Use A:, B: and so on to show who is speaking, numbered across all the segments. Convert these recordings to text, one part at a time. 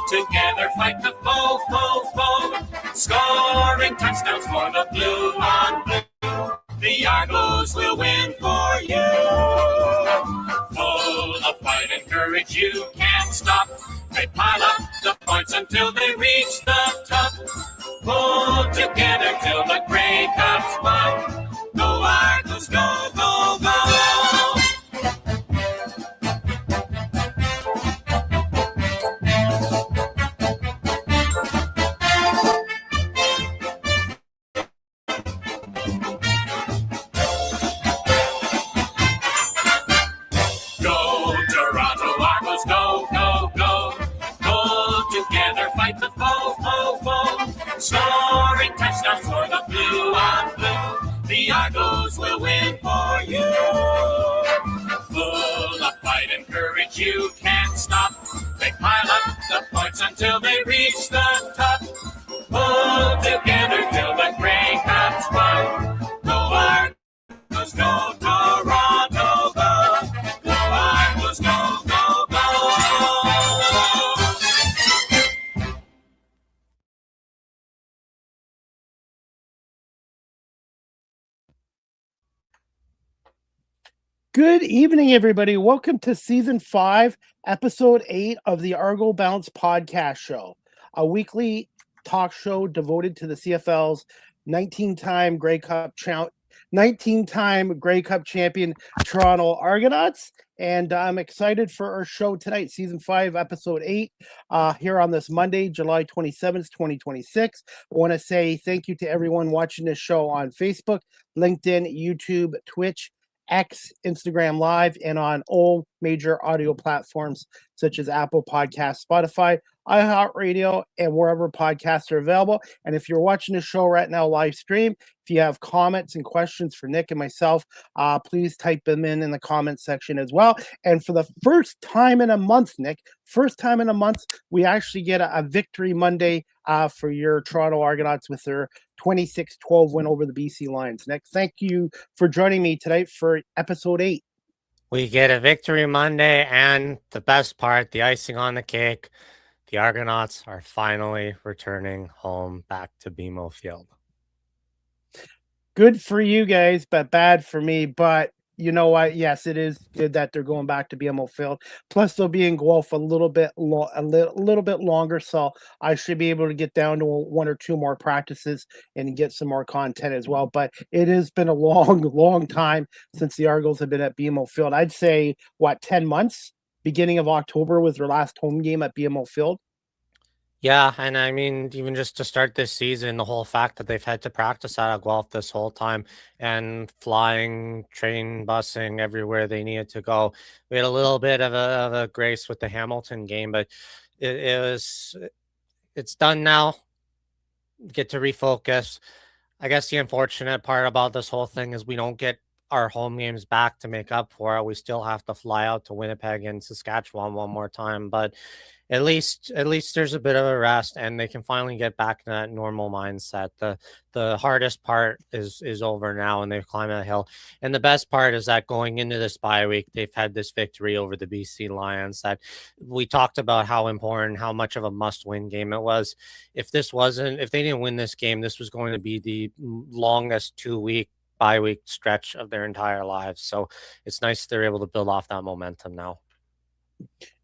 A: Together fight the foe. Scoring touchdowns for the blue on blue. The Argos will win for you. Full of fight and courage, you can't stop. They pile up the points until they reach the top. Pull together till the Grey Cup's won. Go Argos, go, go, go! Go Toronto Argos, go, go, go! Pull together, fight the foe. Scoring touchdowns for the blue on blue. The Argos will win for you. Full of fight and courage, you can't stop. They pile up the points until they reach the top. Pull together till the Grey Cup's won. Go Argos, go Toronto, go! Go Argos, go, go, go!
B: Good evening, everybody. Welcome to Season 5, Episode 8 of the Argo Bounce Podcast Show, a weekly talk show devoted to the CFL's 19-time Grey Cup champion Toronto Argonauts. And I'm excited for our show tonight, Season 5, Episode 8, here on this Monday, July 27th, 2026. I want to say thank you to everyone watching this show on Facebook, LinkedIn, YouTube, Twitch, X, Instagram Live, and on all major audio platforms such as Apple Podcasts, Spotify, iHeartRadio, and wherever podcasts are available. And if you're watching the show right now live stream, if you have comments and questions for Nick and myself, please type them in the comment section as well. And for the first time in a month, Nick, we actually get a Victory Monday for your Toronto Argonauts with their 26-12 win over the BC Lions. Nick, thank you for joining me tonight for Episode 8.
C: We get a Victory Monday, and the best part, the icing on the cake, the Argonauts are finally returning home back to BMO Field.
B: Good for you guys, but bad for me. But you know what? Yes, it is good that they're going back to BMO Field. Plus, they'll be in Guelph a little bit longer, so I should be able to get down to one or two more practices and get some more content as well. But it has been a long time since the Argos have been at BMO Field. I'd say, 10 months? Beginning of October was their last home game at BMO Field.
C: Yeah, and I mean, even just to start this season, the whole fact that they've had to practice out of Guelph this whole time and flying, train, busing everywhere they needed to go. We had a little bit of a grace with the Hamilton game, but it's done now. Get to refocus. I guess the unfortunate part about this whole thing is we don't get our home games back to make up for it. We still have to fly out to Winnipeg and Saskatchewan one more time, but at least there's a bit of a rest and they can finally get back to that normal mindset. The hardest part is over now and they've climbed that hill. And the best part is that going into this bye week, they've had this victory over the BC Lions that we talked about how important, how much of a must-win game it was. If they didn't win this game, this was going to be the longest 2-week bye week stretch of their entire lives. So it's nice they're able to build off that momentum now.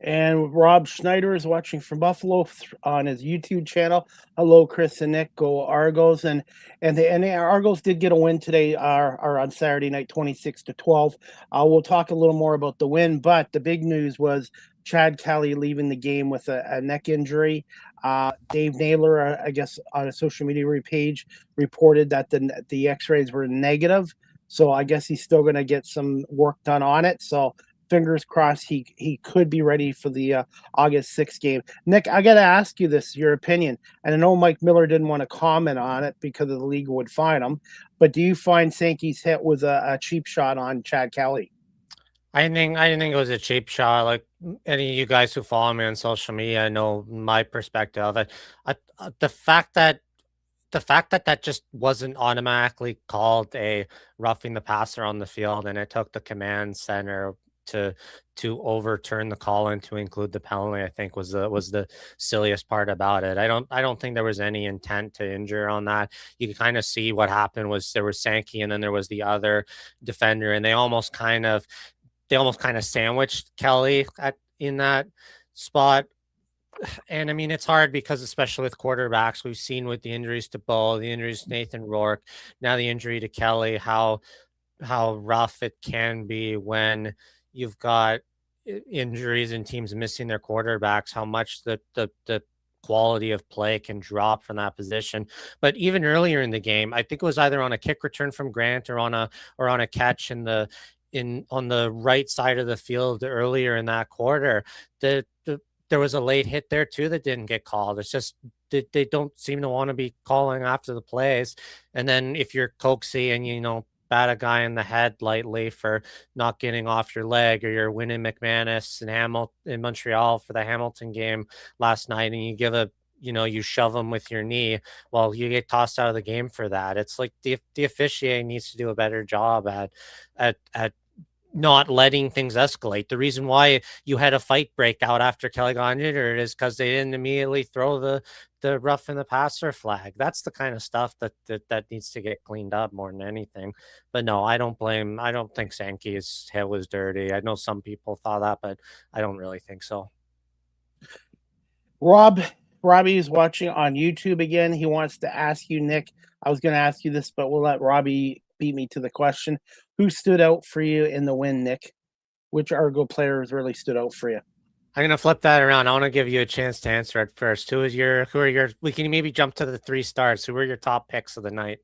B: And Rob Schneider is watching from Buffalo on his YouTube channel. Hello, Chris and Nick. Go Argos! And the Argos did get a win today, or on Saturday night, 26-12. We'll talk a little more about the win, but the big news was Chad Kelly leaving the game with a neck injury. Dave Naylor, I guess, on a social media page, reported that the X-rays were negative. So I guess he's still going to get some work done on it. So fingers crossed he could be ready for the August 6th game. Nick, I got to ask you this, your opinion. And I know Mike Miller didn't want to comment on it because the league would fine him. But do you find Sankey's hit was a cheap shot on Chad Kelly?
C: I didn't think it was a cheap shot. Like any of you guys who follow me on social media know my perspective of it. The fact that that just wasn't automatically called a roughing the passer on the field and it took the command center to overturn the call and to include the penalty, I think was the silliest part about it. I don't think there was any intent to injure on that. You can kind of see what happened was there was Sankey and then there was the other defender, and they almost kind of sandwiched Kelly in that spot. And I mean, it's hard because, especially with quarterbacks, we've seen with the injuries to Bo, the injuries to Nathan Rourke, now the injury to Kelly, how rough it can be when you've got injuries and teams missing their quarterbacks, how much the quality of play can drop from that position. But even earlier in the game, I think it was either on a kick return from Grant or on a catch on the right side of the field earlier in that quarter. There was a late hit there too that didn't get called. It's just they don't seem to want to be calling after the plays. And then if you're coaxy and bat a guy in the head lightly for not getting off your leg, or you're winning McManus and in Montreal for the Hamilton game last night, and you give you shove them with your knee, well, you get tossed out of the game for that. It's like the officiating needs to do a better job at not letting things escalate. The reason why you had a fight break out after Kelly got injured is because they didn't immediately throw the rough in the passer flag. That's the kind of stuff that needs to get cleaned up more than anything. But no, I don't think Sankey's head was dirty. I know some people thought that, but I don't really think so.
B: Robbie is watching on YouTube again. He wants to ask you, Nick. I was going to ask you this, but we'll let Robbie beat me to the question. Who stood out for you in the win, Nick? Which Argo players really stood out for you?
C: I'm going to flip that around. I want to give you a chance to answer it first. Who are your, we can maybe jump to the 3 stars. Who were your top picks of the night?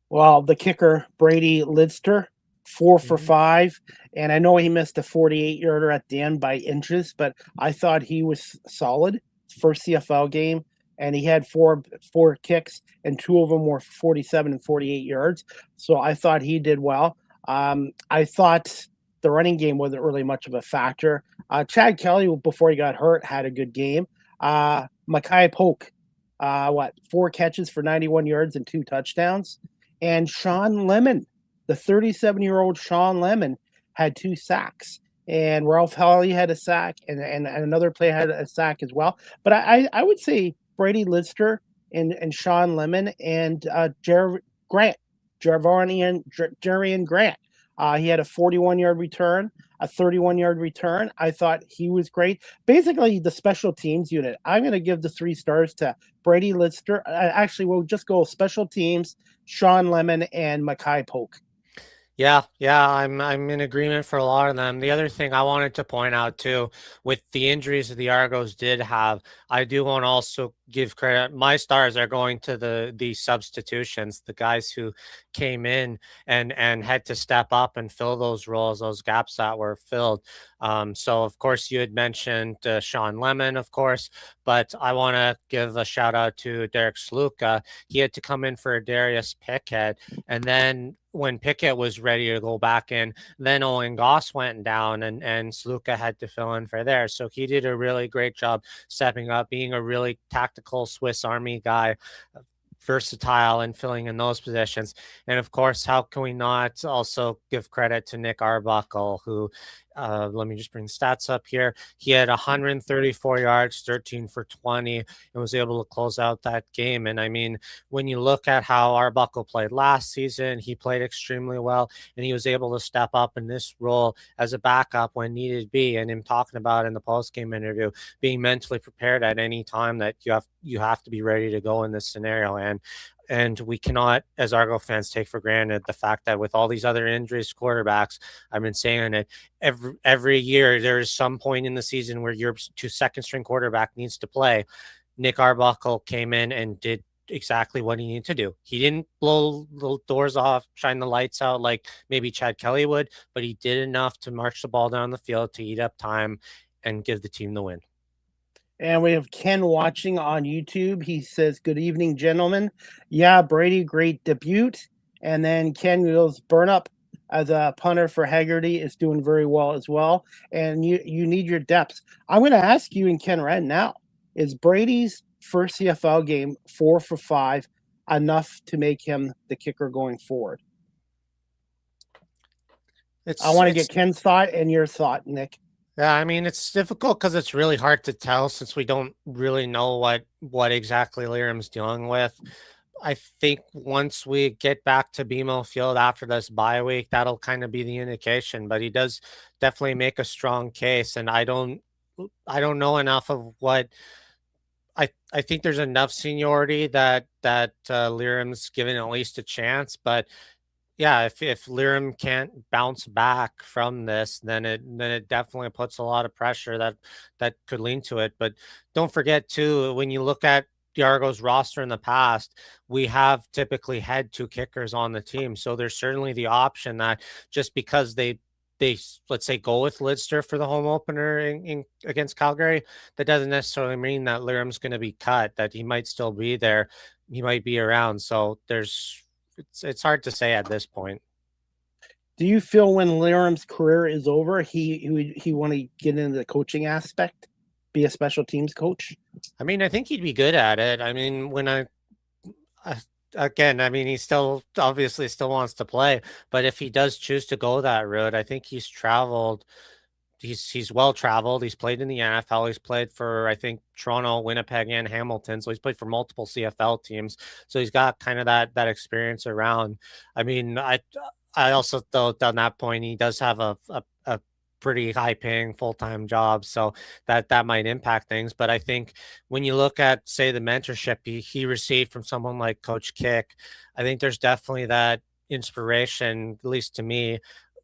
B: Well, the kicker, Brady Lidster, 4 for 5. And I know he missed a 48-yarder at the end by inches, but I thought he was solid. First CFL game. And he had four kicks, and 2 of them were 47 and 48 yards. So I thought he did well. I thought the running game wasn't really much of a factor. Chad Kelly, before he got hurt, had a good game. Mackay Polk, 4 catches for 91 yards and 2 touchdowns. And Sean Lemon, the 37-year-old Sean Lemon, had 2 sacks. And Ralph Hawley had a sack, and another player had a sack as well. But I would say Brady Lidster and Sean Lemon and Jerian Grant. He had a 41-yard return, a 31-yard return. I thought he was great. Basically, the special teams unit. I'm going to give the 3 stars to Brady Lidster. Actually, we'll just go special teams, Sean Lemon, and Mackay Polk.
C: Yeah, I'm in agreement for a lot of them. The other thing I wanted to point out too, with the injuries that the Argos did have, I do want to also give credit. My stars are going to the substitutions, the guys who came in and had to step up and fill those roles, those gaps that were filled. So of course you had mentioned Sean Lemon, of course, but I want to give a shout out to Derek Sluka. He had to come in for Darius Pickett, and then when Pickett was ready to go back in, then Owen Goss went down and Sluka had to fill in for there. So he did a really great job stepping up, being a really tactical Swiss Army guy, versatile and filling in those positions. And of course, how can we not also give credit to Nick Arbuckle, who let me just bring the stats up here. He had 134 yards, 13 for 20, and was able to close out that game. And I mean, when you look at how Arbuckle played last season, he played extremely well, and he was able to step up in this role as a backup when needed be. And him talking about in the post-game interview, being mentally prepared at any time that you have to be ready to go in this scenario. And we cannot, as Argo fans, take for granted the fact that with all these other injuries to quarterbacks, I've been saying it every year, there is some point in the season where your 2nd string quarterback needs to play. Nick Arbuckle came in and did exactly what he needed to do. He didn't blow the doors off, shine the lights out like maybe Chad Kelly would, but he did enough to march the ball down the field to eat up time and give the team the win.
B: And we have Ken watching on YouTube. He says, "Good evening, gentlemen. Yeah, Brady, great debut." And then Ken goes, "Burn up as a punter for Haggerty is doing very well as well. And you need your depth." I'm going to ask you and Ken right now, is Brady's first CFL game 4 for 5 enough to make him the kicker going forward? I
C: It's
B: want to get
C: it's
B: Ken's thought and your thought, Nick.
C: Yeah, I mean, it's difficult because it's really hard to tell since we don't really know what exactly Liram's dealing with. I think once we get back to BMO Field after this bye week, that'll kind of be the indication. But he does definitely make a strong case, and I don't know enough of what I think there's enough seniority that Liram's given at least a chance, but yeah, if Lirim can't bounce back from this, then it definitely puts a lot of pressure that could lean to it. But don't forget too, when you look at the Argos roster in the past, we have typically had two kickers on the team. So there's certainly the option that just because let's say go with Lidster for the home opener in against Calgary, that doesn't necessarily mean that Lirim's going to be cut, that he might still be there, he might be around. So it's hard to say at this point.
B: Do you feel when Liram's career is over, he want to get into the coaching aspect, be a special teams coach?
C: I mean, I think he'd be good at it. I mean, I again, I mean, he still obviously still wants to play, but if he does choose to go that route, I think he's traveled. He's well traveled. He's played in the NFL. He's played for I think Toronto, Winnipeg, and Hamilton. So he's played for multiple CFL teams. So he's got kind of that experience around. I mean, I also thought on that point he does have a pretty high paying full time job, so that might impact things. But I think when you look at say the mentorship he received from someone like Coach Kick, I think there's definitely that inspiration, at least to me,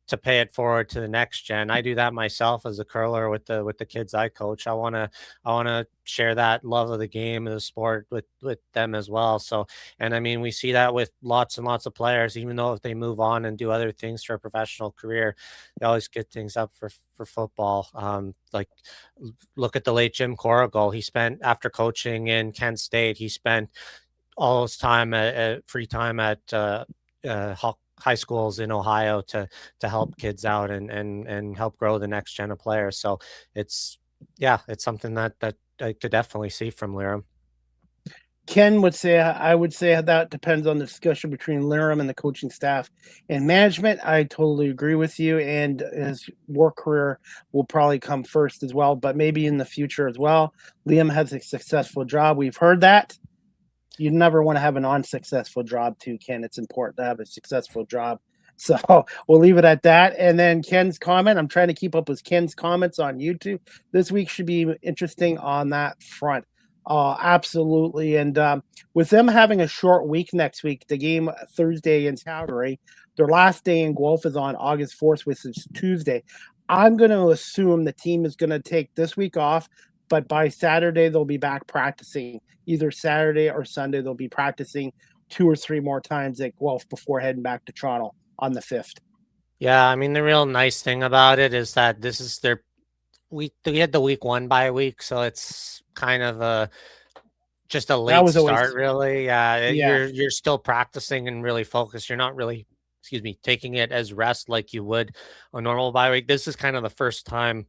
C: to pay it forward to the next gen. I do that myself as a curler with the kids I coach. I want to share that love of the game and the sport with them as well. So, and I mean, we see that with lots and lots of players, even though if they move on and do other things for a professional career, they always get things up for football. Like look at the late Jim Corrigal. He spent after coaching in Kent State, he spent all his time at free time at high schools in Ohio to help kids out and help grow the next gen of players. So it's it's something that I could definitely see from Liram.
B: Ken would say, I would say that depends on the discussion between Liram and the coaching staff and management. I totally agree with you. And his work career will probably come first as well, but maybe in the future as well. Liam has a successful job. We've heard that. You never want to have an unsuccessful job too, Ken. It's important to have a successful job. So we'll leave it at that. And then Ken's comment. I'm trying to keep up with Ken's comments on YouTube. This week should be interesting on that front. Absolutely. And with them having a short week next week, the game Thursday against Calgary, their last day in Guelph is on August 4th, which is Tuesday. I'm going to assume the team is going to take this week off, but by Saturday, they'll be back practicing. Either Saturday or Sunday, they'll be practicing 2 or 3 more times at Guelph before heading back to Toronto on the 5th.
C: Yeah, I mean the real nice thing about it is that this is their we had the week 1 bye week, so it's kind of just a
B: That
C: late
B: was always,
C: start, really. Yeah,
B: yeah.
C: you're still practicing and really focused. You're not really, excuse me, taking it as rest like you would a normal bye week. This is kind of the first time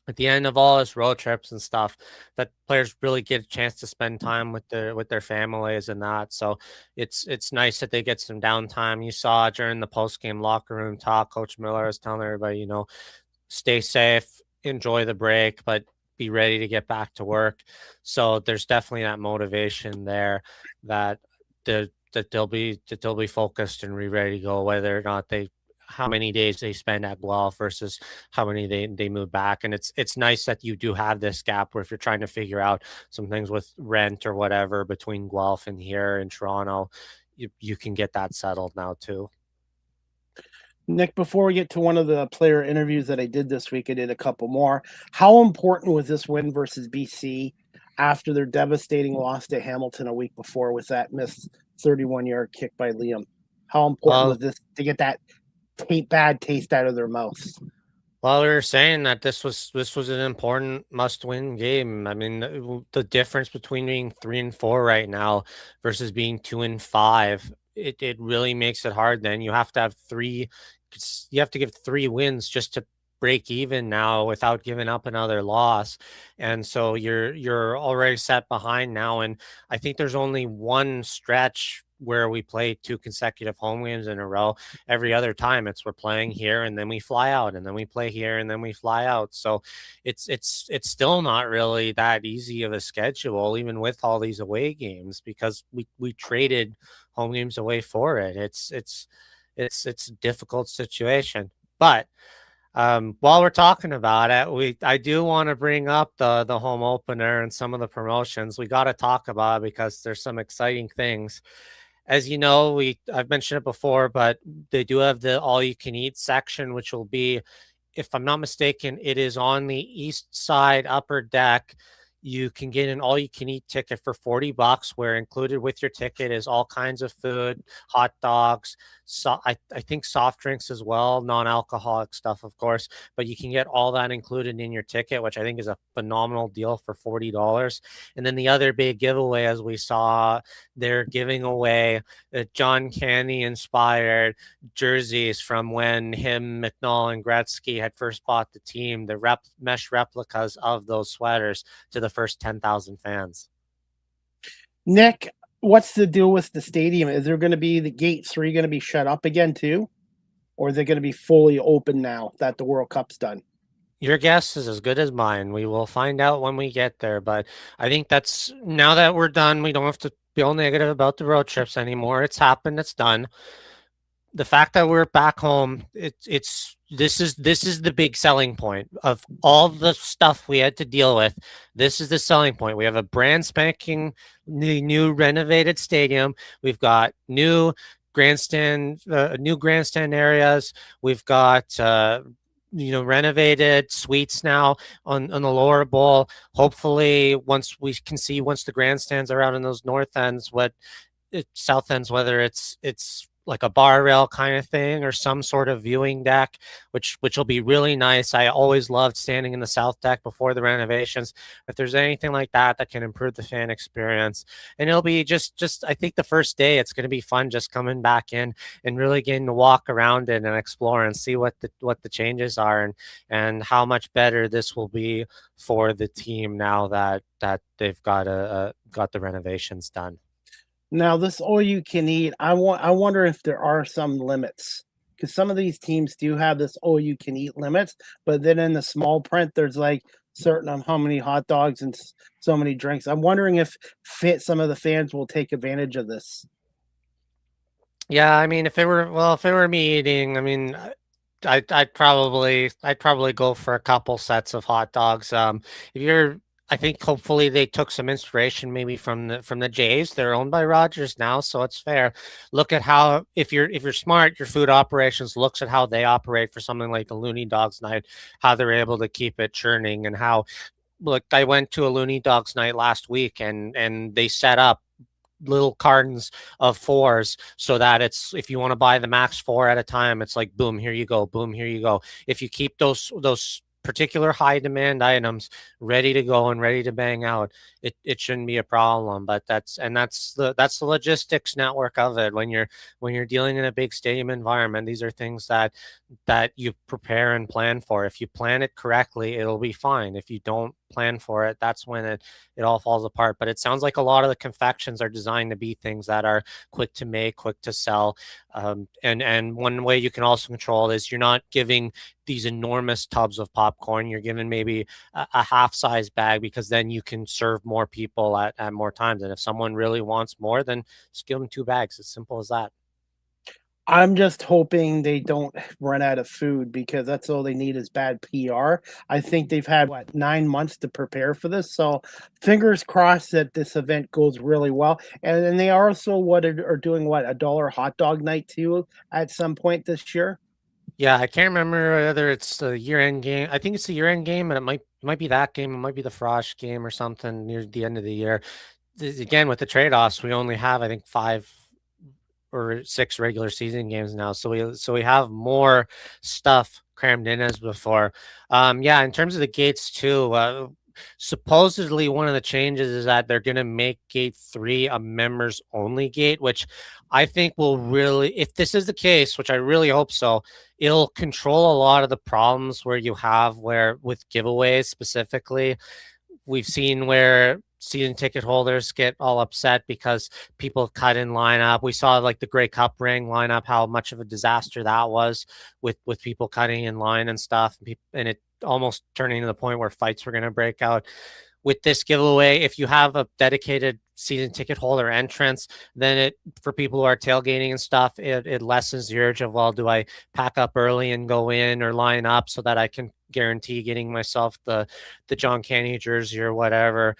C: at the end of all his road trips and stuff that players really get a chance to spend time with their families and that. So it's nice that they get some downtime. You saw during the post game locker room talk, Coach Miller is telling everybody, stay safe, enjoy the break, but be ready to get back to work. So there's definitely that motivation there that they'll be focused and be ready to go, whether or not how many days they spend at Guelph versus how many they move back. And it's nice that you do have this gap where if you're trying to figure out some things with rent or whatever between Guelph and here in Toronto, you can get that settled now too.
B: Nick, before we get to one of the player interviews that I did this week, I did a couple more. How important was this win versus BC after their devastating loss to Hamilton a week before with that missed 31-yard kick by Liam? How important was this to get that bad taste out of their mouths?
C: Well, we were saying that this was an important must-win game. I mean, the difference between being 3-4 right now versus being 2-5, it really makes it hard. Then you have to have you have to give 3 wins just to break even now without giving up another loss. And so you're already set behind now. And I think there's only one stretch where we play 2 consecutive home games in a row. Every other time it's we're playing here and then we fly out, and then we play here and then we fly out. So it's still not really that easy of a schedule, even with all these away games, because we traded home games away for it. It's a difficult situation. But while we're talking about it, I do want to bring up the home opener and some of the promotions. We got to talk about it because there's some exciting things. As you know, I've mentioned it before, but they do have the all you can eat section, which will be, if I'm not mistaken, it is on the east side upper deck. You can get an all you can eat ticket for $40, where included with your ticket is all kinds of food, hot dogs, I think soft drinks as well, non-alcoholic stuff, of course, but you can get all that included in your ticket, which I think is a phenomenal deal for $40. And then the other big giveaway, as we saw, they're giving away John Candy inspired jerseys from when him, McNall, and Gretzky had first bought the team, the mesh replicas of those sweaters to the first 10,000 fans.
B: Nick, what's the deal with the stadium? Is there going to be the gate 3 going to be shut up again too? Or is it going to be fully open now that the World Cup's done?
C: Your guess is as good as mine. We will find out when we get there, but I think that's, now that we're done, we don't have to feel negative about the road trips anymore. It's happened, it's done. The fact that we're back home, this is the big selling point of all the stuff we had to deal with. This is the selling point. We have a brand spanking new renovated stadium. We've got new grandstand areas. We've got renovated suites now on the lower bowl. Hopefully, once the grandstands are out in those north ends, south ends, whether it's like a bar rail kind of thing or some sort of viewing deck, which will be really nice. I always loved standing in the south deck before the renovations. If there's anything like that can improve the fan experience, and it'll be just I think the first day it's going to be fun just coming back in and really getting to walk around it and explore and see what the changes are and how much better this will be for the team now that they've got the renovations done.
B: Now, this all you can eat, I wonder if there are some limits, because some of these teams do have this all you can eat limits, but then in the small print, there's like certain on how many hot dogs and so many drinks. I'm wondering if some of the fans will take advantage of this.
C: Yeah, I mean, if it were me eating, I mean, I'd probably go for a couple sets of hot dogs. I think hopefully they took some inspiration maybe from the Jays. They're owned by Rogers now, so it's fair. Look at how, if you're smart, your food operations looks at how they operate for something like the Looney Dogs night, how they're able to keep it churning, and how, look, I went to a Looney Dogs night last week and they set up little cartons of 4s so that it's, if you want to buy the max 4 at a time, it's like boom, here you go, boom, here you go. If you keep those particular high demand items ready to go and ready to bang out, it shouldn't be a problem. But that's the logistics network of it. When you're dealing in a big stadium environment, these are things that you prepare and plan for. If you plan it correctly, it'll be fine. If you don't plan for it, that's when it all falls apart. But it sounds like a lot of the confections are designed to be things that are quick to make, quick to sell. And one way you can also control it is you're not giving these enormous tubs of popcorn. You're giving maybe a half size bag, because then you can serve more people at more times. And if someone really wants more, then just give them 2 bags. As simple as that.
B: I'm just hoping they don't run out of food, because that's all they need is bad PR. I think they've had 9 months to prepare for this, so fingers crossed that this event goes really well. And then they also are doing a dollar hot dog night too at some point this year.
C: Yeah, I can't remember whether it's the year-end game. I think it's the year-end game, and it might be that game. It might be the Frosh game or something near the end of the year. Again, with the trade-offs, we only have, I think, 5 or 6 regular season games now, so we have more stuff crammed in as before. Yeah, in terms of the gates too, supposedly one of the changes is that they're going to make gate 3 a members only gate, which I think will really, if this is the case, which I really hope so, it'll control a lot of the problems where with giveaways specifically. We've seen where season ticket holders get all upset because people cut in lineup. We saw like the Grey Cup ring lineup, how much of a disaster that was with people cutting in line and stuff, and it almost turning to the point where fights were going to break out. With this giveaway, if you have a dedicated season ticket holder entrance, then it, for people who are tailgating and stuff, it lessens the urge of, well, do I pack up early and go in or line up so that I can guarantee getting myself the John Candy jersey or whatever.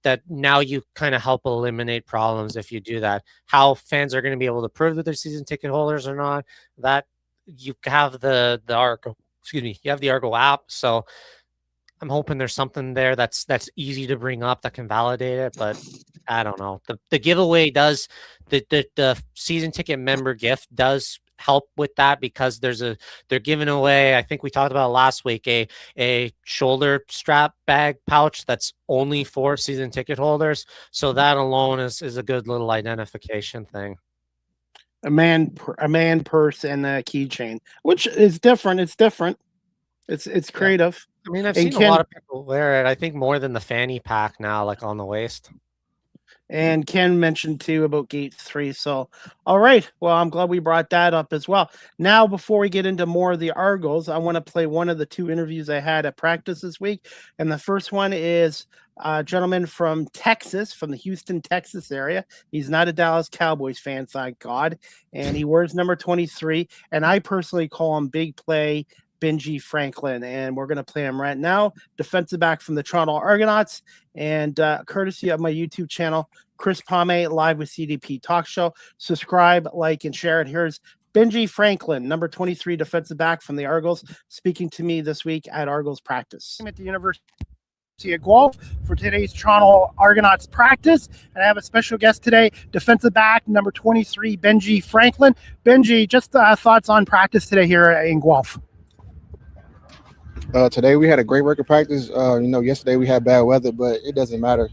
C: That now you kind of help eliminate problems if you do that. How fans are going to be able to prove that they're season ticket holders or not, that you have the Argo, you have the Argo app. So I'm hoping there's something there that's easy to bring up that can validate it, but I don't know. The giveaway does, the season ticket member gift does help with that, because they're giving away, I think we talked about last week, a shoulder strap bag pouch that's only for season ticket holders. So that alone is a good little identification thing.
B: A man purse and a keychain, which is different. It's different. It's creative.
C: I mean, I've seen a lot of people wear it. I think more than the fanny pack now, like on the waist.
B: And Ken mentioned too about Gate 3. So, all right. Well, I'm glad we brought that up as well. Now, before we get into more of the Argos, I want to play one of the 2 interviews I had at practice this week. And the first one is a gentleman from Texas, from the Houston, Texas area. He's not a Dallas Cowboys fan, thank God. And he wears number 23. And I personally call him Big Play Benji Franklin, and we're going to play him right now. Defensive back from the Toronto Argonauts, and courtesy of my YouTube channel, Chris Pomay, Live with CDP Talk Show. Subscribe, like, and share it. Here's Benji Franklin, number 23 defensive back from the Argos, speaking to me this week at Argos practice. I'm at the University of Guelph for today's Toronto Argonauts practice, and I have a special guest today, defensive back number 23, Benji Franklin. Benji, just thoughts on practice today here in Guelph.
D: Today we had a great work of practice. Yesterday we had bad weather, but it doesn't matter.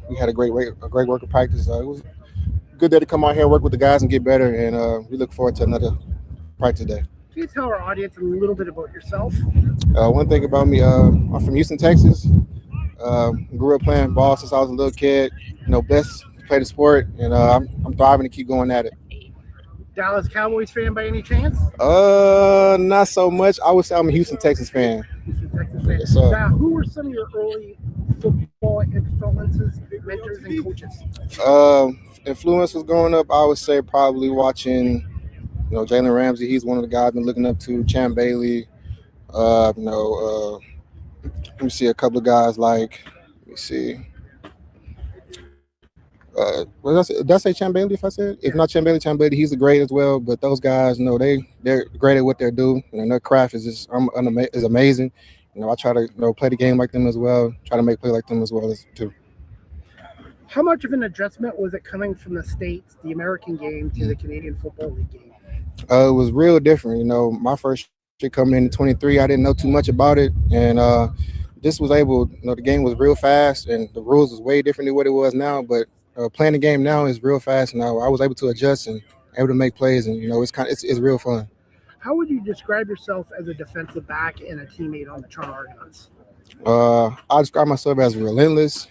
D: We had a great work of practice. It was a good day to come out here, work with the guys, and get better. And we look forward to another practice day.
B: Can you tell our audience a little bit about yourself?
D: One thing about me, I'm from Houston, Texas. Grew up playing ball since I was a little kid. Blessed to play the sport, and I'm thriving to keep going at it.
B: Dallas Cowboys fan by any chance?
D: Not so much. I would say I'm a Houston, Texas fan.
B: Houston, Texas fan.
D: Yes, sir.
B: Now, who were some of your early football influences, mentors, and coaches?
D: Influences growing up, I would say probably watching, Jalen Ramsey. He's one of the guys I've been looking up to. Champ Bailey. Let me see a couple of guys like. Let me see. Did I say Champ Bailey? If I said, if not Champ Bailey, he's great as well. But those guys, they're great at what they do, and their craft is just is amazing. I try to play the game like them as well. Try to make play like them as well too.
B: How much of an adjustment was it coming from the States, the American game, to the Canadian Football League game?
D: It was real different. My first year coming in 23, I didn't know too much about it, and this was able. The game was real fast, and the rules was way different than what it was now. But playing the game now is real fast, and I was able to adjust and able to make plays, and it's real fun.
B: How would you describe yourself as a defensive back and a teammate on the Toronto Argonauts?
D: I describe myself as relentless.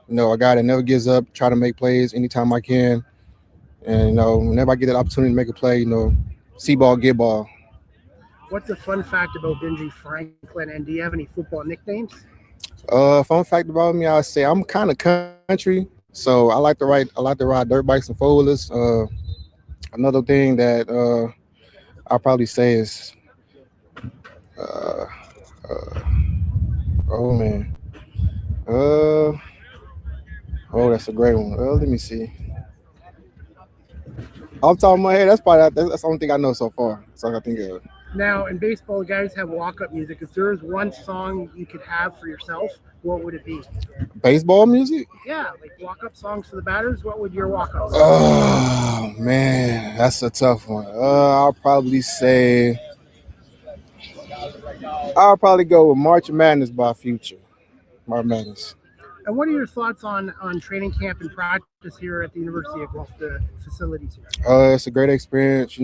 D: A guy that never gives up, try to make plays anytime I can, and whenever I get that opportunity to make a play, see ball, get ball.
B: What's a fun fact about Benji Franklin, and do you have any football nicknames?
D: Fun fact about me, I would say I'm kind of country. So I like to ride dirt bikes and four-wheelers. Another thing that I'll probably say is, that's a great one. Let me see. Off the top of my head, that's the only thing I know so far. So I can think of.
B: Now, in baseball, guys have walk-up music. If there is one song you could have for yourself, what would it be?
D: Baseball music?
B: Yeah, like walk-up songs for the batters. What would your walk-up song be?
D: Oh, man, that's a tough one. I'll probably go with March Madness by Future. March Madness.
B: And what are your thoughts on training camp and practice here at the University of Guelph, the facilities here?
D: It's a great experience,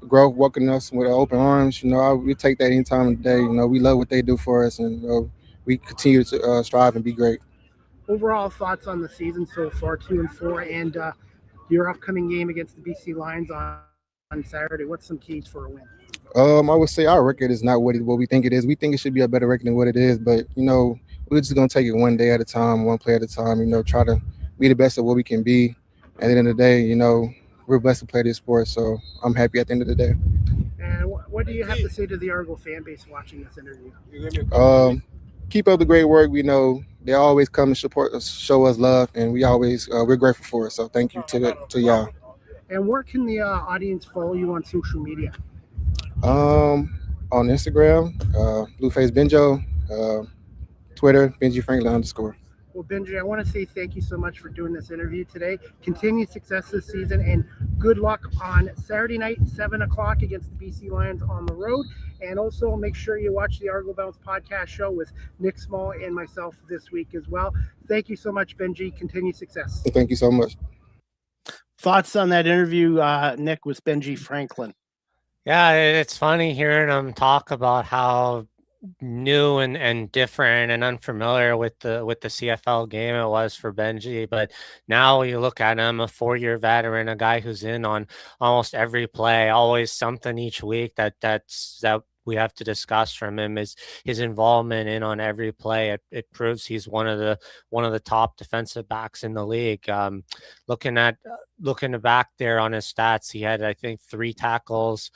D: Growth welcoming us with open arms. We take that any time of the day. We love what they do for us, and we continue to strive and be great.
B: overall thoughts on the season so far, 2-4, and your upcoming game against the BC Lions on Saturday. What's some keys for a win?
D: I would say our record is not what we think it is. We think it should be a better record than what it is, but we're just gonna take it one day at a time, one play at a time. Try to be the best of what we can be. At the end of the day, we're blessed to play this sport, so I'm happy at the end of the day.
B: And what do you have to say to the Argo fan base watching this interview?
D: Keep up the great work. We know they always come and support us, show us love, and we're grateful for it. So thank you to y'all.
B: And where can the audience follow you on social media?
D: On Instagram, Blueface Benjo, Twitter, Benji Franklin _
B: Well, Benji, I want to say thank you so much for doing this interview today. Continued success this season, and good luck on Saturday night, 7 o'clock against the BC Lions on the road. And also make sure you watch the Argo Bounce podcast show with Nick Small and myself this week as well. Thank you so much, Benji. Continued success.
D: Thank you so much.
B: Thoughts on that interview, Nick, with Benji Franklin?
C: Yeah, it's funny hearing him talk about how new and different and unfamiliar with the CFL game it was for Benji, but now you look at him, a 4-year veteran, a guy who's in on almost every play, always something each week that we have to discuss from him is his involvement in on every play. It proves he's one of the top defensive backs in the league. Looking back there on his stats, he had, I think, 3 tackles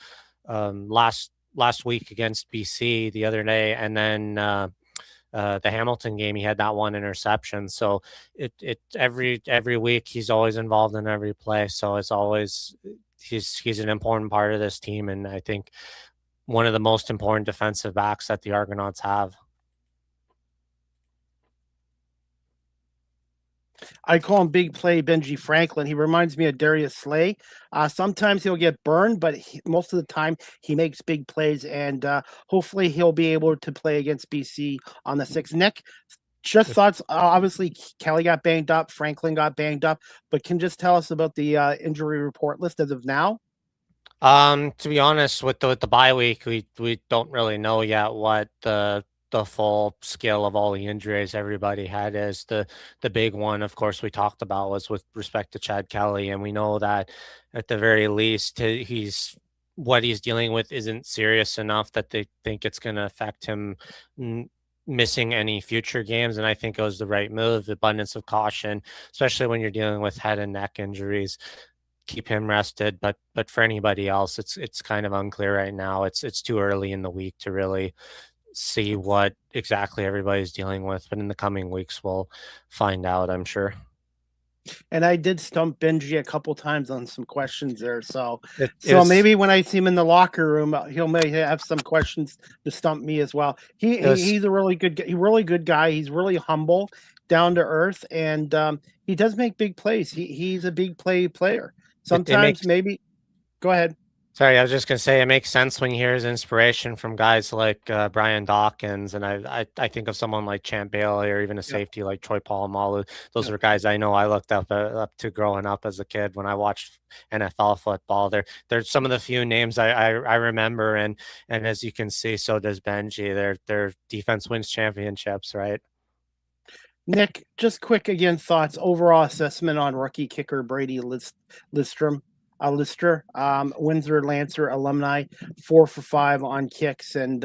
C: last week against BC the other day, and then the Hamilton game he had that 1 interception. So every week he's always involved in every play. So it's always he's an important part of this team, and I think one of the most important defensive backs that the Argonauts have.
B: I call him Big Play Benji Franklin. He reminds me of Darius Slay. Sometimes he'll get burned, but most of the time he makes big plays, and hopefully he'll be able to play against BC on the 6th. Nick, just thoughts. Obviously, Kelly got banged up, Franklin got banged up, but can just tell us about the injury report list as of now?
C: To be honest, with the bye week, we don't really know yet what the full scale of all the injuries everybody had is. The big one, of course, we talked about was with respect to Chad Kelly, and we know that at the very least what he's dealing with isn't serious enough that they think it's going to affect him missing any future games. And I think it was the right move, abundance of caution, especially when you're dealing with head and neck injuries. Keep him rested, but for anybody else, it's kind of unclear right now. It's too early in the week to really see what exactly everybody's dealing with, but in the coming weeks we'll find out, I'm sure.
B: And I did stump Benji a couple times on some questions there, so maybe when I see him in the locker room, he'll may have some questions to stump me as well. He's a really good guy. He's really humble, down to earth, and he does make big plays. He's a big player. Sometimes maybe go ahead.
C: Sorry, I was just going to say it makes sense when you hear his inspiration from guys like Brian Dawkins, and I think of someone like Champ Bailey or even a safety like Troy Polamalu. Those are guys I know I looked up to growing up as a kid when I watched NFL football. They're some of the few names I remember, and as you can see, so does Benji. Their defense wins championships, right?
B: Nick, just quick again thoughts, overall assessment on rookie kicker Brady Lister, Windsor Lancer alumni, 4 for 5 on kicks, and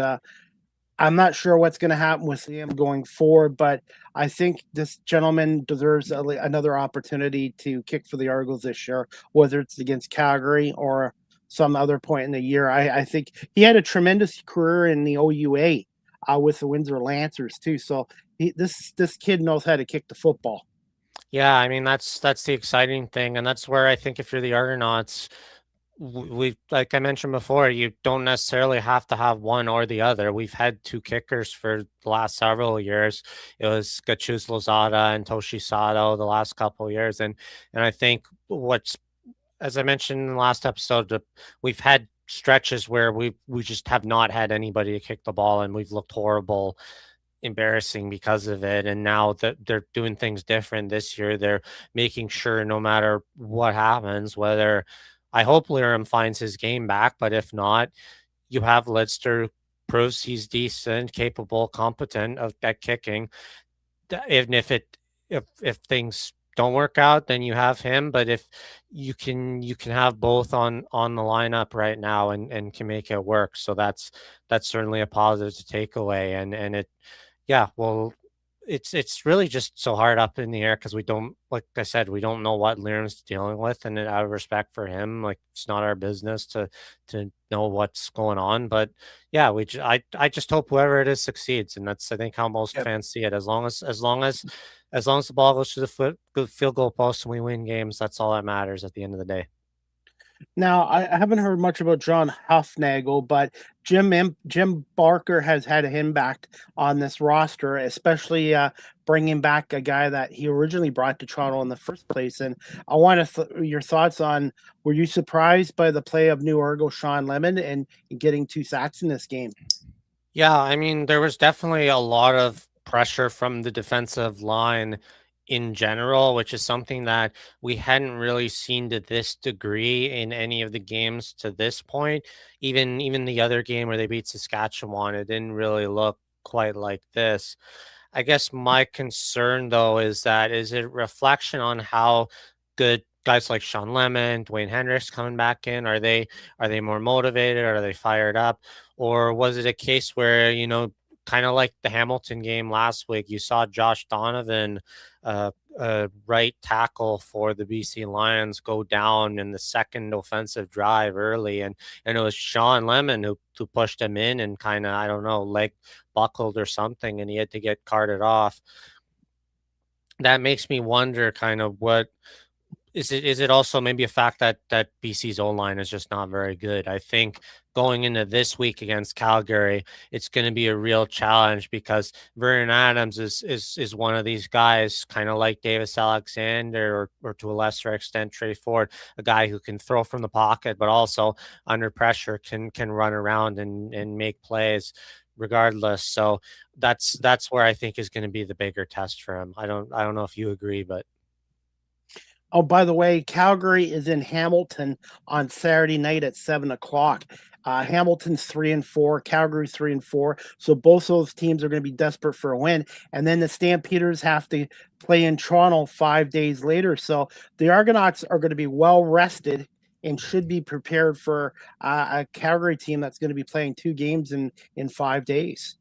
B: I'm not sure what's going to happen with him going forward, but I think this gentleman deserves another opportunity to kick for the Argos this year, whether it's against Calgary or some other point in the year. I think he had a tremendous career in the OUA with the Windsor Lancers too, so this kid knows how to kick the football.
C: Yeah, I mean that's the exciting thing, and that's where I think if you're the Argonauts, we like I mentioned before, you don't necessarily have to have one or the other. We've had 2 kickers for the last several years. It was Gachuz Lozada and Toshi Sato the last couple of years, and I think as I mentioned in the last episode, we've had stretches where we just have not had anybody to kick the ball, and we've looked horrible, embarrassing because of it. And now that they're doing things different this year, they're making sure no matter what happens, whether I hope Liram finds his game back, but if not, you have Lidster proves he's decent, capable, competent at kicking. Even if it if things don't work out, then you have him. But if you can have both on the lineup right now and can make it work. So that's certainly a positive to take away. And it, yeah, well, it's really just so hard up in the air because we don't, like I said, we don't know what Liam's dealing with, and out of respect for him, like it's not our business to know what's going on. But yeah, I just hope whoever it is succeeds, and that's I think how most
B: Yep.
C: fans see it. As long as the ball goes to the field goal post and we win games, that's all that matters at the end of the day.
B: Now, I haven't heard much about John Huffnagel, but Jim Barker has had him back on this roster, especially bringing back a guy that he originally brought to Toronto in the first place. And I want your thoughts on, were you surprised by the play of new Argo Sean Lemon and getting 2 sacks in this game?
C: Yeah, I mean, there was definitely a lot of pressure from the defensive line in general, which is something that we hadn't really seen to this degree in any of the games to this point. Even the other game where they beat Saskatchewan, it didn't really look quite like this. I guess my concern though is it reflection on how good guys like Sean Lemon, Dwayne Hendricks coming back in? Are they more motivated? Are they fired up? Or was it a case where, kind of like the Hamilton game last week, you saw Josh Donovan, right tackle for the BC Lions, go down in the second offensive drive early, and it was Sean Lemon who pushed him in and kind of, I don't know, leg buckled or something, and he had to get carted off. That makes me wonder kind of what is it also maybe a fact that BC's O-line is just not very good. I think going into this week against Calgary, it's going to be a real challenge because Vernon Adams is one of these guys, kind of like Davis Alexander or to a lesser extent Trey Ford, a guy who can throw from the pocket, but also under pressure can run around and make plays regardless. So that's where I think is going to be the bigger test for him. I don't know if you agree, but
B: Oh, by the way, Calgary is in Hamilton on Saturday night at 7:00. Hamilton's 3-4, Calgary's 3-4. So both those teams are going to be desperate for a win. And then the Stampeders have to play in Toronto 5 days later. So the Argonauts are going to be well rested and should be prepared for a Calgary team that's going to be playing 2 games in 5 days.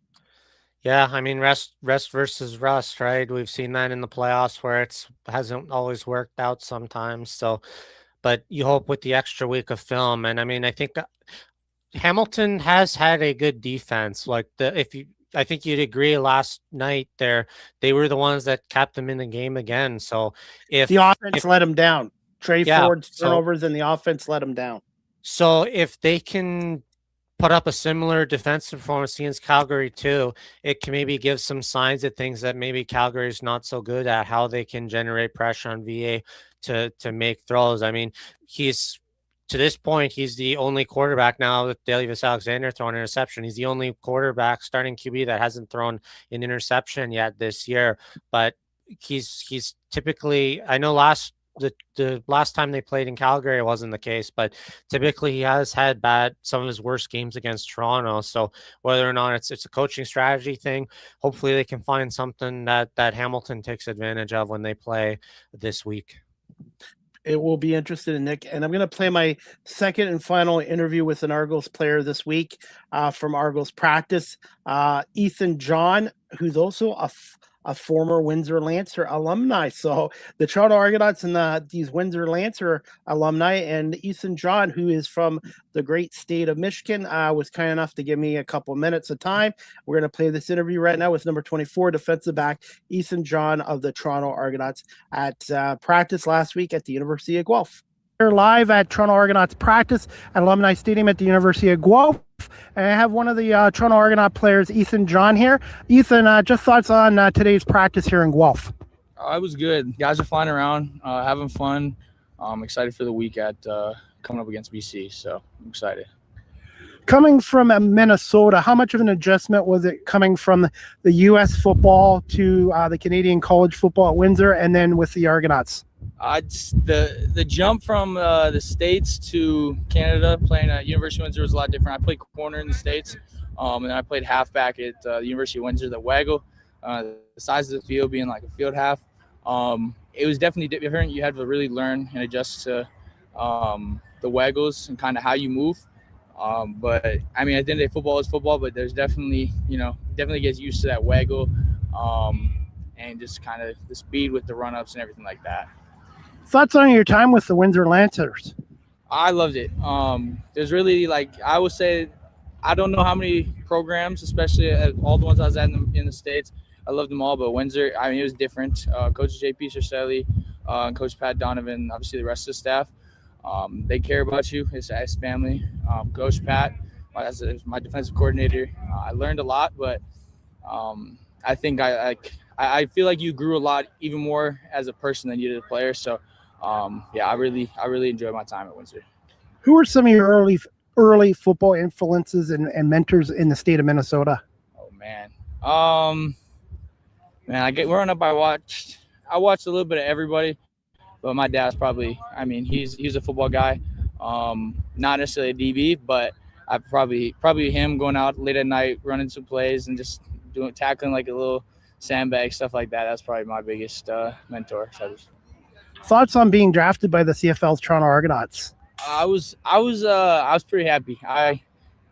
C: yeah, I mean, rest versus rust, right? We've seen that in the playoffs where it's hasn't always worked out sometimes. So, but you hope with the extra week of film, and I mean, I think Hamilton has had a good defense. Like I think you'd agree last night they were the ones that kept them in the game again. So
B: the offense let them down, Trey Ford's turnovers and the offense let them down.
C: So if they can put up a similar defensive performance against Calgary too, it can maybe give some signs of things that maybe Calgary is not so good at, how they can generate pressure on VA to make throws. I mean, to this point, he's the only quarterback now with Davis Alexander throwing an interception. He's the only quarterback starting QB that hasn't thrown an interception yet this year, but he's typically, I know the last time they played in Calgary, it wasn't the case, but typically he has had some of his worst games against Toronto. So whether or not it's a coaching strategy thing, hopefully they can find something that Hamilton takes advantage of when they play this week.
B: It will be interested in Nick, and I'm going to play my second and final interview with an Argos player this week from Argos practice. Ethan John, who's also a former Windsor Lancer alumni. So the Toronto Argonauts and these Windsor Lancer alumni, and Ethan John, who is from the great state of Michigan, was kind enough to give me a couple of minutes of time. We're going to play this interview right now with number 24 defensive back Ethan John of the Toronto Argonauts at practice last week at the University of Guelph. We're live at Toronto Argonauts practice at Alumni Stadium at the University of Guelph. And I have one of the Toronto Argonaut players, Ethan John, here. Ethan, just thoughts on today's practice here in Guelph.
E: It was good. Guys are flying around, having fun. I'm excited for the week at coming up against BC, so I'm excited.
B: Coming from Minnesota, how much of an adjustment was it coming from the U.S. football to the Canadian college football at Windsor and then with the Argonauts?
E: The jump from the States to Canada playing at University of Windsor was a lot different. I played corner in the States, and then I played halfback at the University of Windsor, the Waggle. The size of the field being like a field half It was definitely different. You had to really learn and adjust to the waggles and kind of how you move. But I mean, at the end of the day, football is football. But there's definitely, definitely gets used to that waggle, and just kind of the speed with the run ups and everything like that.
B: Thoughts on your time with the Windsor Lancers?
E: I loved it. There's really, like, I would say, I don't know how many programs, especially all the ones I was at in the States. I loved them all, but Windsor, I mean, it was different. Coach JP Cercelli, and Coach Pat Donovan, obviously the rest of the staff, they care about you. It's as family. Coach Pat, as my defensive coordinator, I learned a lot, but I think I feel like you grew a lot, even more as a person than you did a player. So, I really enjoyed my time at Windsor.
B: Who were some of your early football influences and mentors in the state of Minnesota?
E: Oh man, growing up, I watched a little bit of everybody, but my dad's probably, I mean, he's a football guy, not necessarily a DB, but I probably him going out late at night, running some plays and just tackling like a little sandbag, stuff like that. That's probably my biggest mentor.
B: Thoughts on being drafted by the CFL's Toronto Argonauts?
E: I was pretty happy. I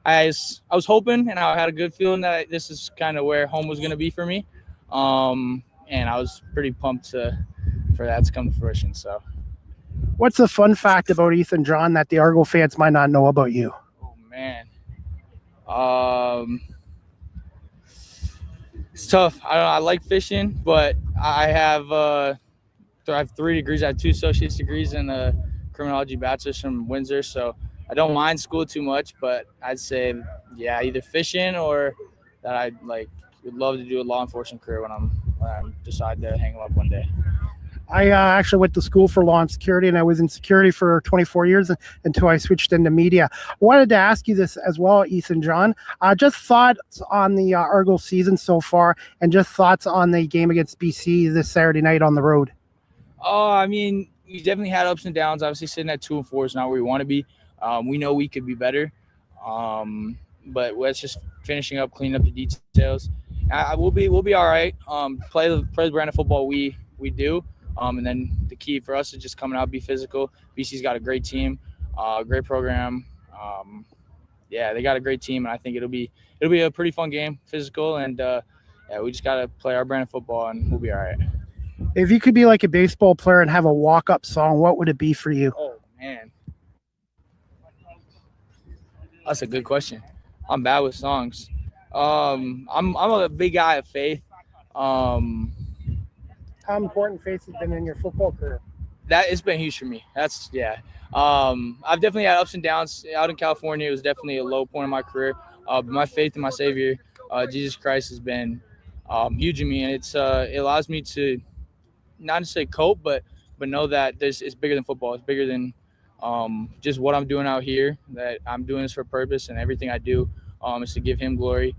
E: was hoping, and I had a good feeling that this is kind of where home was going to be for me, and I was pretty pumped for that to come to fruition. So,
B: what's a fun fact about Ethan John that the Argo fans might not know about you?
E: Oh man, it's tough. I don't know. I like fishing, but I have 3 degrees. I have 2 associate's degrees and a criminology bachelor's from Windsor, so I don't mind school too much. But I'd say, either fishing or that I would love to do a law enforcement career when I decide to hang them up one day.
B: I actually went to school for law and security, and I was in security for 24 years until I switched into media. I wanted to ask you this as well, Ethan John. Just thoughts on the Argo season so far, and just thoughts on the game against BC this Saturday night on the road.
E: Oh, I mean, we definitely had ups and downs. Obviously, sitting at 2-4 is not where we want to be. We know we could be better, but let's just finishing up, cleaning up the details. We'll be all right. Play the brand of football we do, and then the key for us is just coming out, be physical. BC's got a great team, great program. They got a great team, and I think it'll be a pretty fun game, physical, and we just gotta play our brand of football, and we'll be all right.
B: If you could be like a baseball player and have a walk-up song, what would it be for you?
E: Oh man, that's a good question. I'm bad with songs. I'm a big guy of faith.
B: How important faith has been in your football career?
E: That it's been huge for me. I've definitely had ups and downs. Out in California, it was definitely a low point in my career. But my faith in my Savior, Jesus Christ, has been huge in me, and it allows me to not to say cope, but know that it's bigger than football. It's bigger than just what I'm doing out here. That I'm doing this for a purpose, and everything I do is to give Him glory.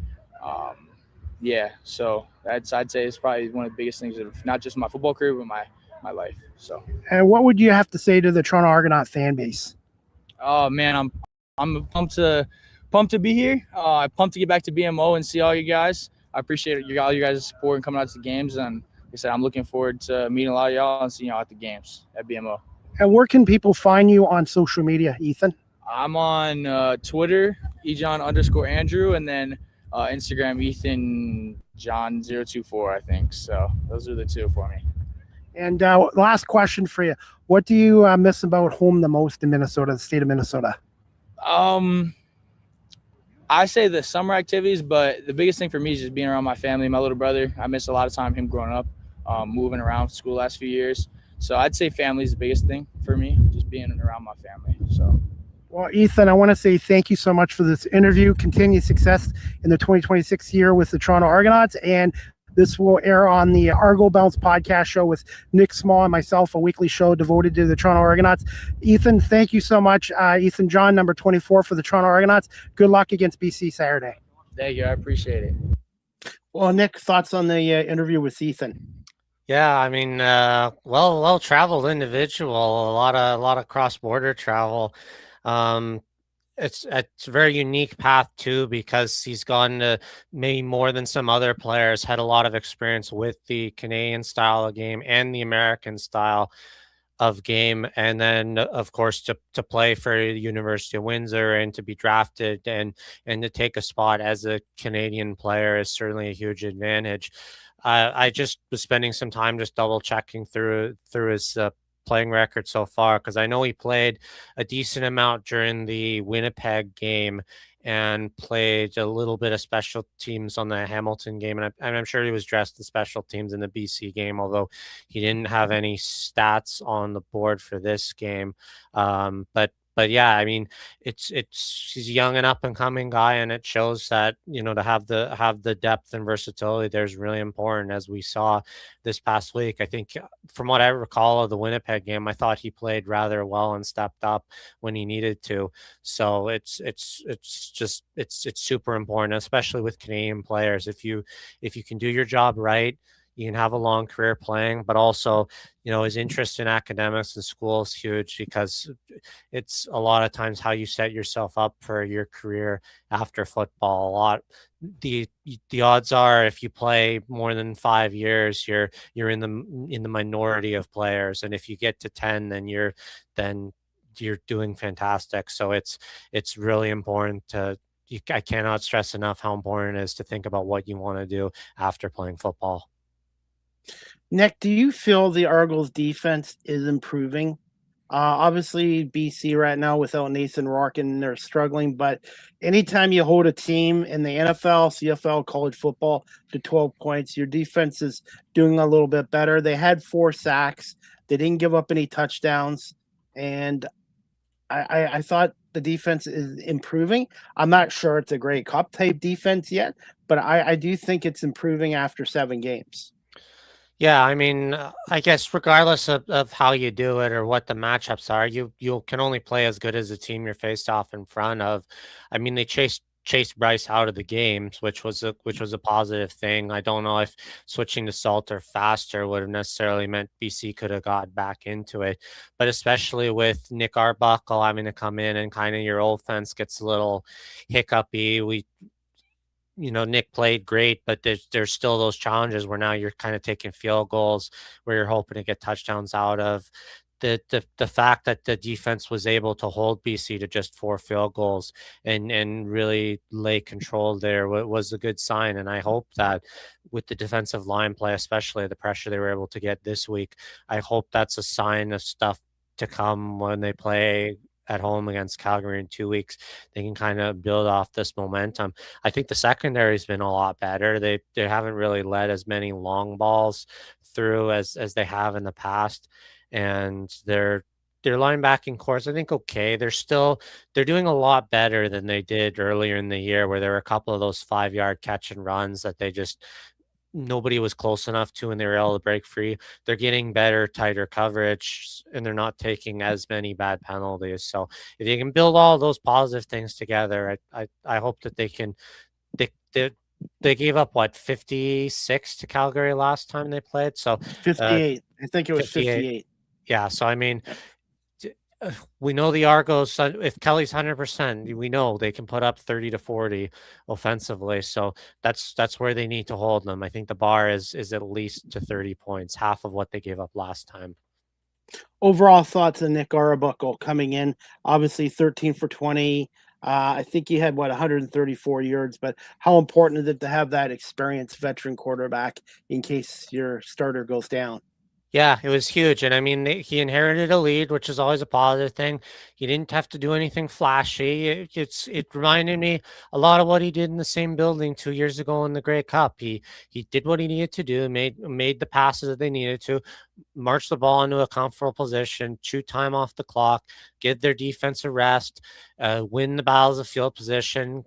E: So I'd say it's probably one of the biggest things of not just my football career, but my life. So.
B: And what would you have to say to the Toronto Argonaut fan base?
E: Oh man, I'm pumped to be here. I'm pumped to get back to BMO and see all you guys. I appreciate all you guys' support and coming out to the games, and like I said, I'm looking forward to meeting a lot of y'all and seeing y'all at the games at BMO.
B: And where can people find you on social media, Ethan?
E: I'm on Twitter, ejohn_Andrew, and then Instagram, EthanJohn024, I think. So those are the 2 for me.
B: And last question for you. What do you miss about home the most in Minnesota, the state of Minnesota?
E: I say the summer activities, but the biggest thing for me is just being around my family, my little brother. I miss a lot of time him growing up, moving around school last few years. So I'd say family is the biggest thing for me, just being around my family. So.
B: Well, Ethan, I want to say thank you so much for this interview. Continued success in the 2026 year with the Toronto Argonauts. And this will air on the Argo Bounce podcast show with Nick Small and myself, a weekly show devoted to the Toronto Argonauts. Ethan, thank you so much. Ethan John, number 24 for the Toronto Argonauts. Good luck against BC Saturday.
E: Thank you. I appreciate it.
B: Well, Nick, thoughts on the interview with Ethan?
C: Yeah, I mean, well-traveled individual, a lot of cross-border travel. it's a very unique path too, because he's gone to maybe more than some other players, had a lot of experience with the Canadian style of game and the American style of game, and then of course to play for the University of Windsor and to be drafted and to take a spot as a Canadian player is certainly a huge advantage. I just was spending some time just double checking through his playing record so far, because I know he played a decent amount during the Winnipeg game and played a little bit of special teams on the Hamilton game, and I'm sure he was dressed in special teams in the BC game, although he didn't have any stats on the board for this game. But yeah, I mean, he's a young and up and coming guy, and it shows that, to have the depth and versatility there's really important, as we saw this past week. I think from what I recall of the Winnipeg game, I thought he played rather well and stepped up when he needed to. So it's super important, especially with Canadian players. If you can do your job right, you can have a long career playing, but also, his interest in academics and school is huge, because it's a lot of times how you set yourself up for your career after football. The odds are, if you play more than 5 years, you're in the minority of players, and if you get to 10, then you're doing fantastic. So it's really important I cannot stress enough how important it is to think about what you want to do after playing football.
B: Nick, do you feel the Argos defense is improving? Obviously, BC right now without Nathan Rockin, they're struggling. But anytime you hold a team in the NFL, CFL, college football to 12 points, your defense is doing a little bit better. They had 4 sacks. They didn't give up any touchdowns. And I thought the defense is improving. I'm not sure it's a Grey Cup type defense yet, but I do think it's improving after 7 games.
C: Yeah, I mean, I guess regardless of how you do it or what the matchups are, you can only play as good as the team you're faced off in front of. I mean, they chased Bryce out of the games, which was a positive thing. I don't know if switching to Salter faster would have necessarily meant BC could have got back into it, but especially with Nick Arbuckle having to come in, and kind of your offense gets a little hiccupy. Nick played great, but there's still those challenges where now you're kind of taking field goals where you're hoping to get touchdowns out of. The fact that the defense was able to hold BC to just 4 field goals and really lay control there was a good sign. And I hope that with the defensive line play, especially the pressure they were able to get this week, I hope that's a sign of stuff to come when they play at home against Calgary in 2 weeks. They can kind of build off this momentum. I think the secondary's been a lot better. They haven't really led as many long balls through as they have in the past, and their linebacking course, I think, okay. They're doing a lot better than they did earlier in the year, where there were a couple of those 5-yard catch and runs that they just nobody was close enough to, and they were able to break free. They're getting better, tighter coverage, and they're not taking as many bad penalties. So if you can build all those positive things together, I hope that they can. They gave up 56 to Calgary last time they played. So
B: 58. I think it was 58.
C: Yeah. So I mean, we know the Argos, if Kelly's 100%, we know they can put up 30 to 40 offensively. So that's where they need to hold them. I think the bar is at least to 30 points, half of what they gave up last time.
B: Overall thoughts on Nick Arbuckle coming in, obviously 13 for 20. I think he had 134 yards, but how important is it to have that experienced veteran quarterback in case your starter goes down?
C: Yeah, it was huge. And I mean, he inherited a lead, which is always a positive thing. He didn't have to do anything flashy. It reminded me a lot of what he did in the same building 2 years ago in the Grey Cup. He did what he needed to do, made the passes that they needed to, march the ball into a comfortable position, chew time off the clock, give their defense a rest, win the battles of field position,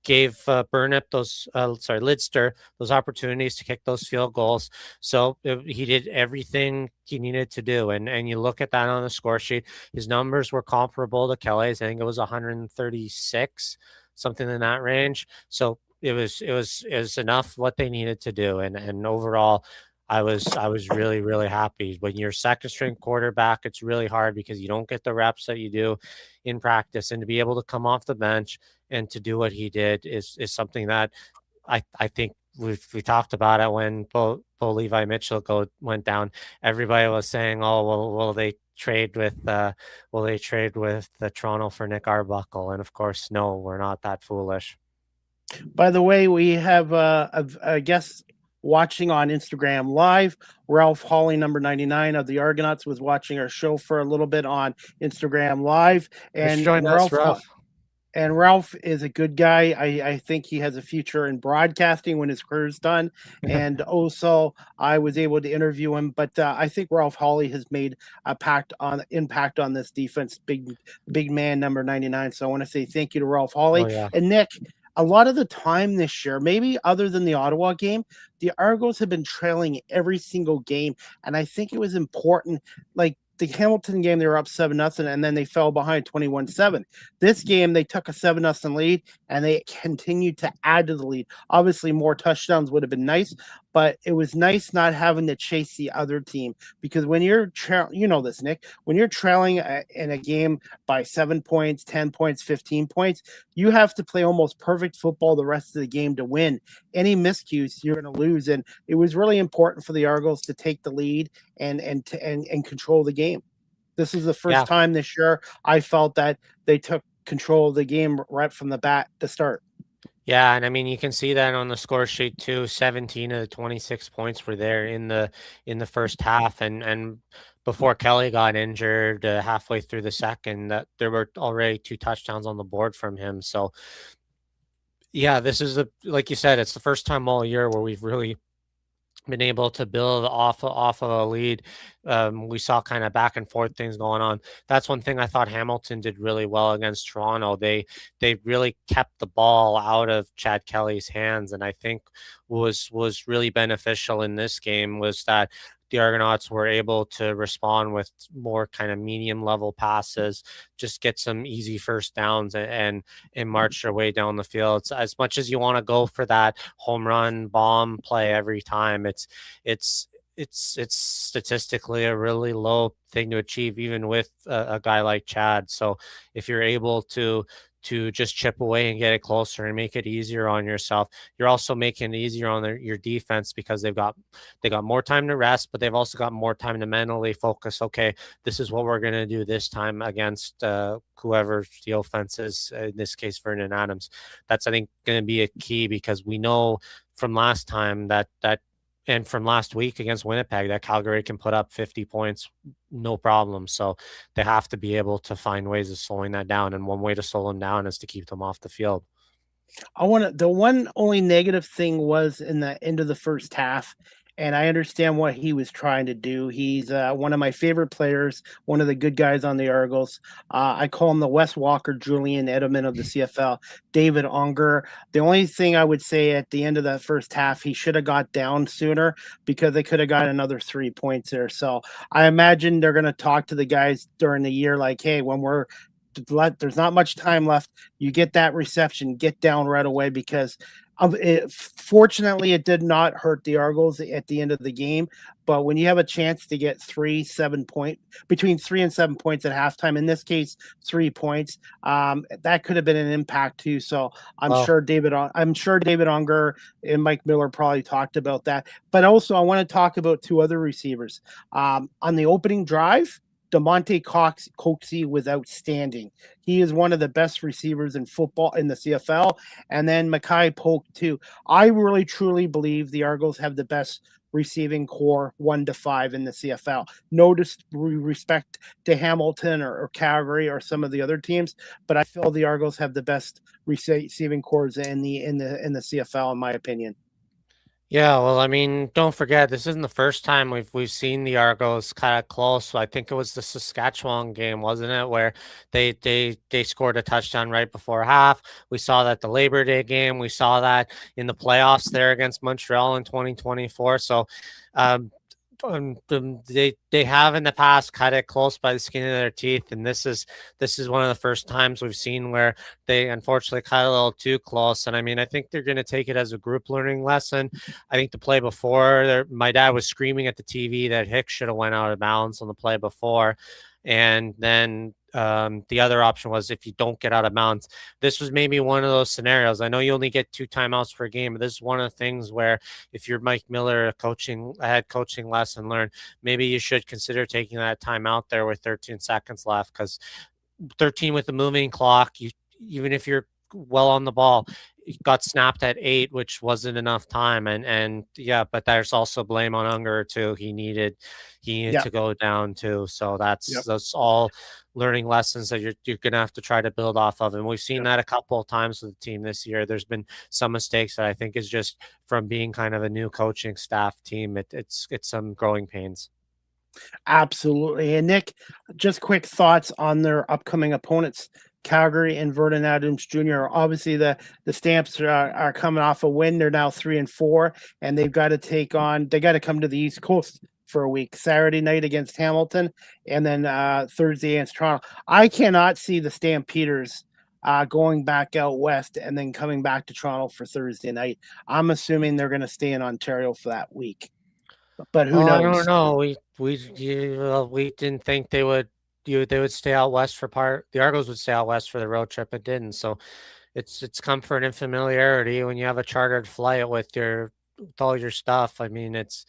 C: gave Lidster those opportunities to kick those field goals. So he did everything he needed to do. And you look at that on the score sheet, his numbers were comparable to Kelly's. I think it was 136, something in that range. So it was enough what they needed to do. And overall, I was really, really happy. When you're second string quarterback, it's really hard because you don't get the reps that you do in practice, and to be able to come off the bench and to do what he did is something that I think we talked about it when Bo Levi Mitchell went down. Everybody was saying, "Oh, well, will they trade with the Toronto for Nick Arbuckle?" And of course, no, we're not that foolish.
B: By the way, we have a guest watching on Instagram Live. Ralph Hawley, number 99 of the Argonauts, was watching our show for a little bit on Instagram Live.
C: Thanks for joining us, Ralph.
B: And Ralph is a good guy. I think he has a future in broadcasting when his career's done. And also, I was able to interview him. But I think Ralph Hawley has made a impact on this defense. Big man, number 99. So I want to say thank you to Ralph Hawley.
C: Oh, yeah.
B: And Nick, a lot of the time this year, maybe other than the Ottawa game, the Argos have been trailing every single game. And I think it was important, like the Hamilton game, they were up 7-0, and then they fell behind 21-7. This game, they took a 7-0 lead, and they continued to add to the lead. Obviously, more touchdowns would have been nice, but it was nice not having to chase the other team, because when you're you know this, Nick, when you're trailing in a game by 7 points, 10 points, 15 points, you have to play almost perfect football the rest of the game to win. Any miscues, you're going to lose, and it was really important for the Argos to take the lead and control the game. This is the first time this year I felt that they took control of the game right from the bat to start.
C: Yeah, and I mean you can see that on the score sheet too. 17 of the 26 points were there in the first half, and before Kelly got injured halfway through the second, that there were already 2 touchdowns on the board from him. So yeah, this is like you said, it's the first time all year where we've really been able to build off of a lead. We saw kind of back and forth things going on. That's one thing I thought Hamilton did really well against Toronto. They really kept the ball out of Chad Kelly's hands, and I think was really beneficial in this game was that the Argonauts were able to respond with more kind of medium level passes, just get some easy first downs and march their way down the field. So as much as you want to go for that home run bomb play every time, it's statistically a really low thing to achieve, even with a guy like Chad. So if you're able to just chip away and get it closer and make it easier on yourself, you're also making it easier on your defense, because they got more time to rest, but they've also got more time to mentally focus. Okay, this is what we're going to do this time against whoever the offense is, in this case Vernon Adams. That's, I think, going to be a key, because we know from last time that and from last week against Winnipeg that Calgary can put up 50 points, no problem. So they have to be able to find ways of slowing that down. And one way to slow them down is to keep them off the field.
B: The one only negative thing was in the end of the first half, and I understand what he was trying to do. He's one of my favorite players, one of the good guys on the Argos. I call him the Wes Walker, Julian Edelman of the CFL, David Unger. The only thing I would say at the end of that first half, he should have got down sooner, because they could have got another 3 points there. So I imagine they're going to talk to the guys during the year like, hey, when there's not much time left, you get that reception, get down right away, because fortunately it did not hurt the Argos at the end of the game. But when you have a chance to get between 3 and 7 points at halftime, in this case 3 points, that could have been an impact too. So I'm sure David Unger and Mike Miller probably talked about that. But also I want to talk about 2 other receivers on the opening drive. DeMonte Coxey was outstanding. He is one of the best receivers in football in the CFL. And then Mackay Polk too. I really truly believe the Argos have the best receiving core 1 to 5 in the CFL. No disrespect to Hamilton or Calgary or some of the other teams, but I feel the Argos have the best receiving cores in the CFL, in my opinion.
C: Yeah, well, I mean, don't forget, this isn't the first time we've seen the Argos kind of close. So I think it was the Saskatchewan game, wasn't it, where they scored a touchdown right before half. We saw that the Labor Day game. We saw that in the playoffs there against Montreal in 2024. So They have in the past cut it close by the skin of their teeth, and this is one of the first times we've seen where they unfortunately cut a little too close. And I mean, I think they're going to take it as a group learning lesson. I think the play before, my dad was screaming at the TV that Hicks should have went out of bounds on the play before, and then the other option was if you don't get out of bounds. This was maybe one of those scenarios. I know you only get 2 timeouts per game, but this is one of the things where if you're Mike Miller, a head coaching lesson learned, maybe you should consider taking that timeout there with 13 seconds left, because 13 with the moving clock, even if you're well on the ball, it got snapped at 8, which wasn't enough time. And yeah, but there's also blame on Unger too. He needed to go down too. So that's all learning lessons that you're gonna have to try to build off of. And we've seen that a couple of times with the team this year. There's been some mistakes that I think is just from being kind of a new coaching staff team. It's some growing pains.
B: Absolutely. And Nick, just quick thoughts on their upcoming opponents. Calgary and Vernon Adams Jr. Obviously, the Stamps are coming off a win. They're now 3-4, and they've got to they got to come to the East Coast for a week. Saturday night against Hamilton, and then Thursday against Toronto. I cannot see the Stampeders going back out west and then coming back to Toronto for Thursday night. I'm assuming they're going to stay in Ontario for that week. But who knows?
C: I don't know. We didn't think they would stay out west for part. The Argos would stay out west for the road trip. It didn't. So it's comfort and familiarity when you have a chartered flight with all your stuff. I mean, it's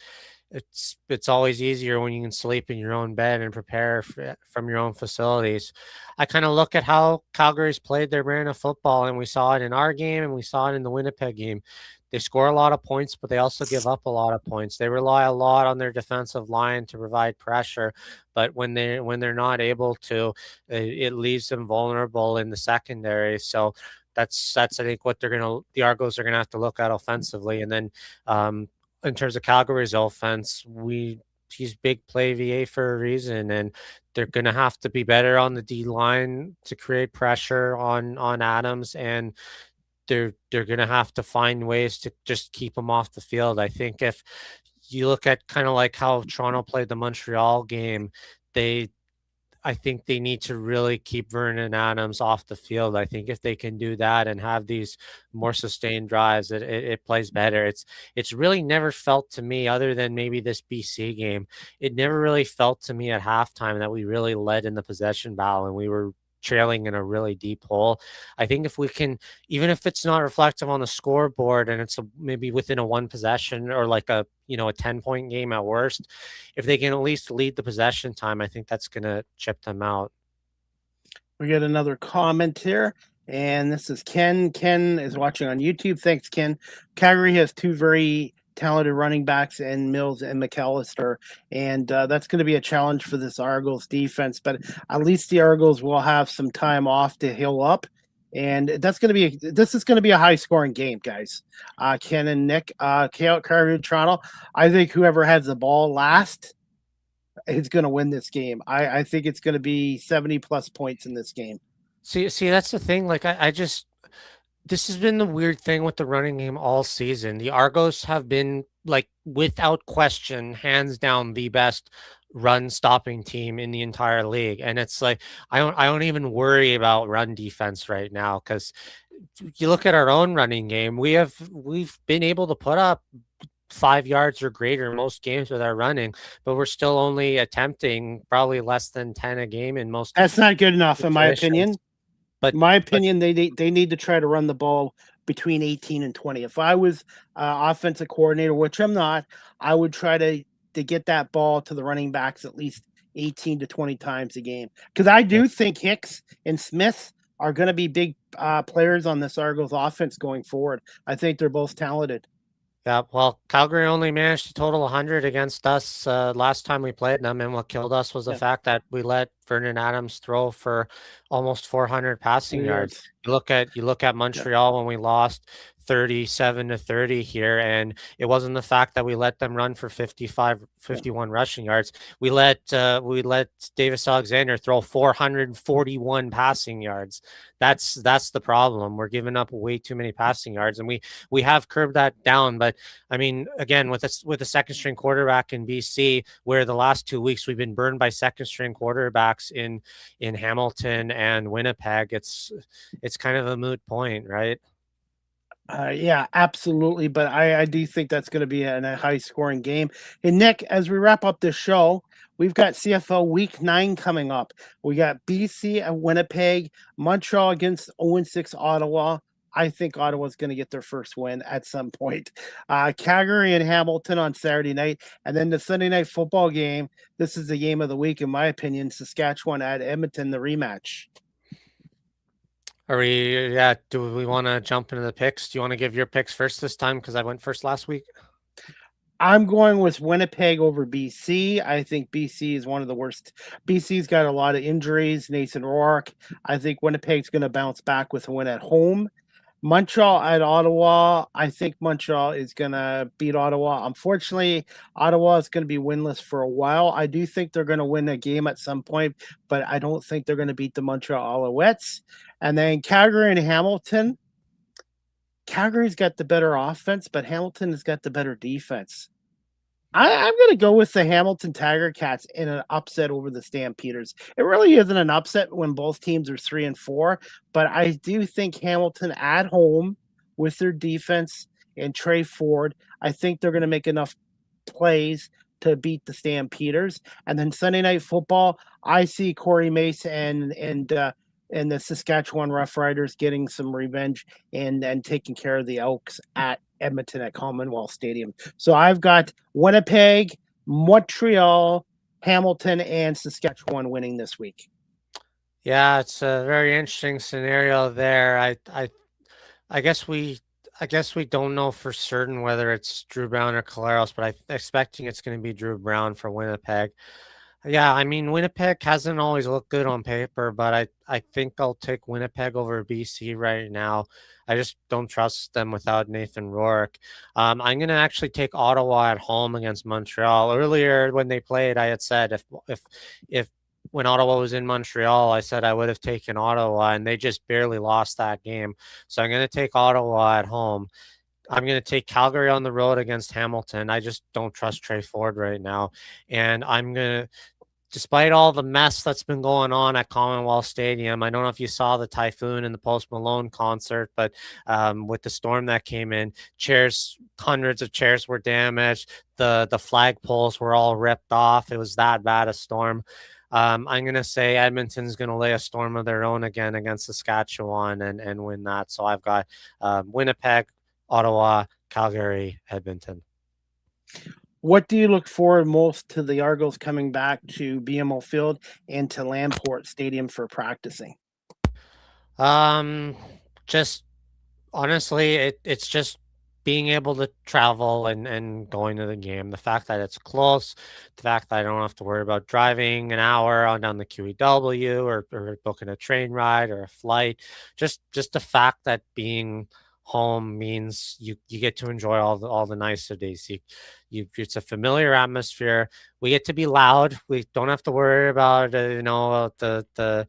C: always easier when you can sleep in your own bed and prepare from your own facilities. I kind of look at how Calgary's played their brand of football, and we saw it in our game and we saw it in the Winnipeg game. They score a lot of points, but they also give up a lot of points. They rely a lot on their defensive line to provide pressure, but when they're not able to, it leaves them vulnerable in the secondary. So that's I think what the Argos are gonna have to look at offensively. And then in terms of Calgary's offense, he's big play VA for a reason, and they're gonna have to be better on the D line to create pressure on Adams, and they're going to have to find ways to just keep them off the field. I think if you look at kind of like how Toronto played the Montreal game, I think they need to really keep Vernon Adams off the field. I think if they can do that and have these more sustained drives, it plays better. It's really never felt to me, other than maybe this BC game, it never really felt to me at halftime that we really led in the possession battle and we were trailing in a really deep hole. I think if we can, even if it's not reflective on the scoreboard and it's maybe within a 1 possession or like a 10-point game at worst, if they can at least lead the possession time, I think that's going to chip them out.
B: We get another comment here, and this is Ken. Ken is watching on YouTube. Thanks, Ken. Calgary has 2 very talented running backs in Mills and McAllister, and that's going to be a challenge for this Argos defense, but at least the Argos will have some time off to heal up, and this is going to be a high scoring game, guys. Ken and Nick, Calgary, Toronto, I think whoever has the ball last is going to win this game. I think it's going to be 70 plus points in this game.
C: See, that's the thing. Like this has been the weird thing with the running game all season. The Argos have been, like, without question, hands down, the best run stopping team in the entire league. And it's like, I don't even worry about run defense right now, because you look at our own running game, we've been able to put up 5 yards or greater in most games with our running, but we're still only attempting probably less than 10 a game in most.
B: That's not good enough, in my opinion. But they need to try to run the ball between 18 and 20. If I was offensive coordinator, which I'm not, I would try to get that ball to the running backs at least 18 to 20 times a game. Because I do think Hicks and Smith are going to be big players on this Argos offense going forward. I think they're both talented.
C: Yeah, well, Calgary only managed to total 100 against us last time we played them, and what killed us was the fact that we let Vernon Adams throw for almost 400 passing yards. You look at Montreal when we lost 37-30 here, and it wasn't the fact that we let them run for 51 rushing yards. We let Davis Alexander throw 441 passing yards. That's the problem. We're giving up way too many passing yards, and we have curbed that down. But I mean, again, with a second string quarterback in BC, where the last 2 weeks we've been burned by second string quarterbacks in Hamilton and Winnipeg, it's kind of a moot point, right?
B: Yeah, absolutely. But I do think that's going to be a high scoring game. And Nick, as we wrap up this show, we've got CFL Week 9 coming up. We got BC and Winnipeg, Montreal against 0-6 Ottawa. I think Ottawa's going to get their first win at some point. Calgary and Hamilton on Saturday night. And then the Sunday night football game. This is the game of the week, in my opinion. Saskatchewan at Edmonton, the rematch.
C: Do we want to jump into the picks? Do you want to give your picks first this time? Because I went first last week.
B: I'm going with Winnipeg over BC. I think BC is one of the worst. BC's got a lot of injuries. Nathan Rourke. I think Winnipeg's going to bounce back with a win at home. Montreal at Ottawa. I think Montreal is going to beat Ottawa. Unfortunately, Ottawa is going to be winless for a while. I do think they're going to win a game at some point, but I don't think they're going to beat the Montreal Alouettes. And then Calgary and Hamilton. Calgary's got the better offense, but Hamilton has got the better defense. I'm going to go with the Hamilton Tiger Cats in an upset over the Stampeders. It really isn't an upset when both teams are 3-4, but I do think Hamilton at home with their defense and Trey Ford, I think they're going to make enough plays to beat the Stampeders. And then Sunday Night Football, I see Corey Mace and the Saskatchewan Roughriders getting some revenge and taking care of the Elks at Edmonton at Commonwealth Stadium. So I've got Winnipeg, Montreal, Hamilton, and Saskatchewan winning this week.
C: Yeah, it's a very interesting scenario there. I guess we don't know for certain whether it's Drew Brown or Caleros, but I'm expecting it's going to be Drew Brown for Winnipeg. Yeah, I mean, Winnipeg hasn't always looked good on paper, but I think I'll take Winnipeg over BC right now. I just don't trust them without Nathan Rourke. I'm going to actually take Ottawa at home against Montreal. Earlier when they played, I had said if when Ottawa was in Montreal, I said I would have taken Ottawa, and they just barely lost that game. So I'm going to take Ottawa at home. I'm going to take Calgary on the road against Hamilton. I just don't trust Trey Ford right now. And I'm going to, despite all the mess that's been going on at Commonwealth Stadium, I don't know if you saw the typhoon and the Post Malone concert, but with the storm that came in, hundreds of chairs were damaged. The flagpoles were all ripped off. It was that bad a storm. I'm going to say Edmonton's going to lay a storm of their own again against Saskatchewan and win that. So I've got Winnipeg, Ottawa, Calgary, Edmonton.
B: What do you look forward most to the Argos coming back to BMO Field and to Lamport Stadium for practicing?
C: Just honestly, it's just being able to travel and going to the game. The fact that it's close, the fact that I don't have to worry about driving an hour on down the QEW or booking a train ride or a flight. Just the fact that being home means you get to enjoy all the niceties. It's a familiar atmosphere. We get to be loud. We don't have to worry about the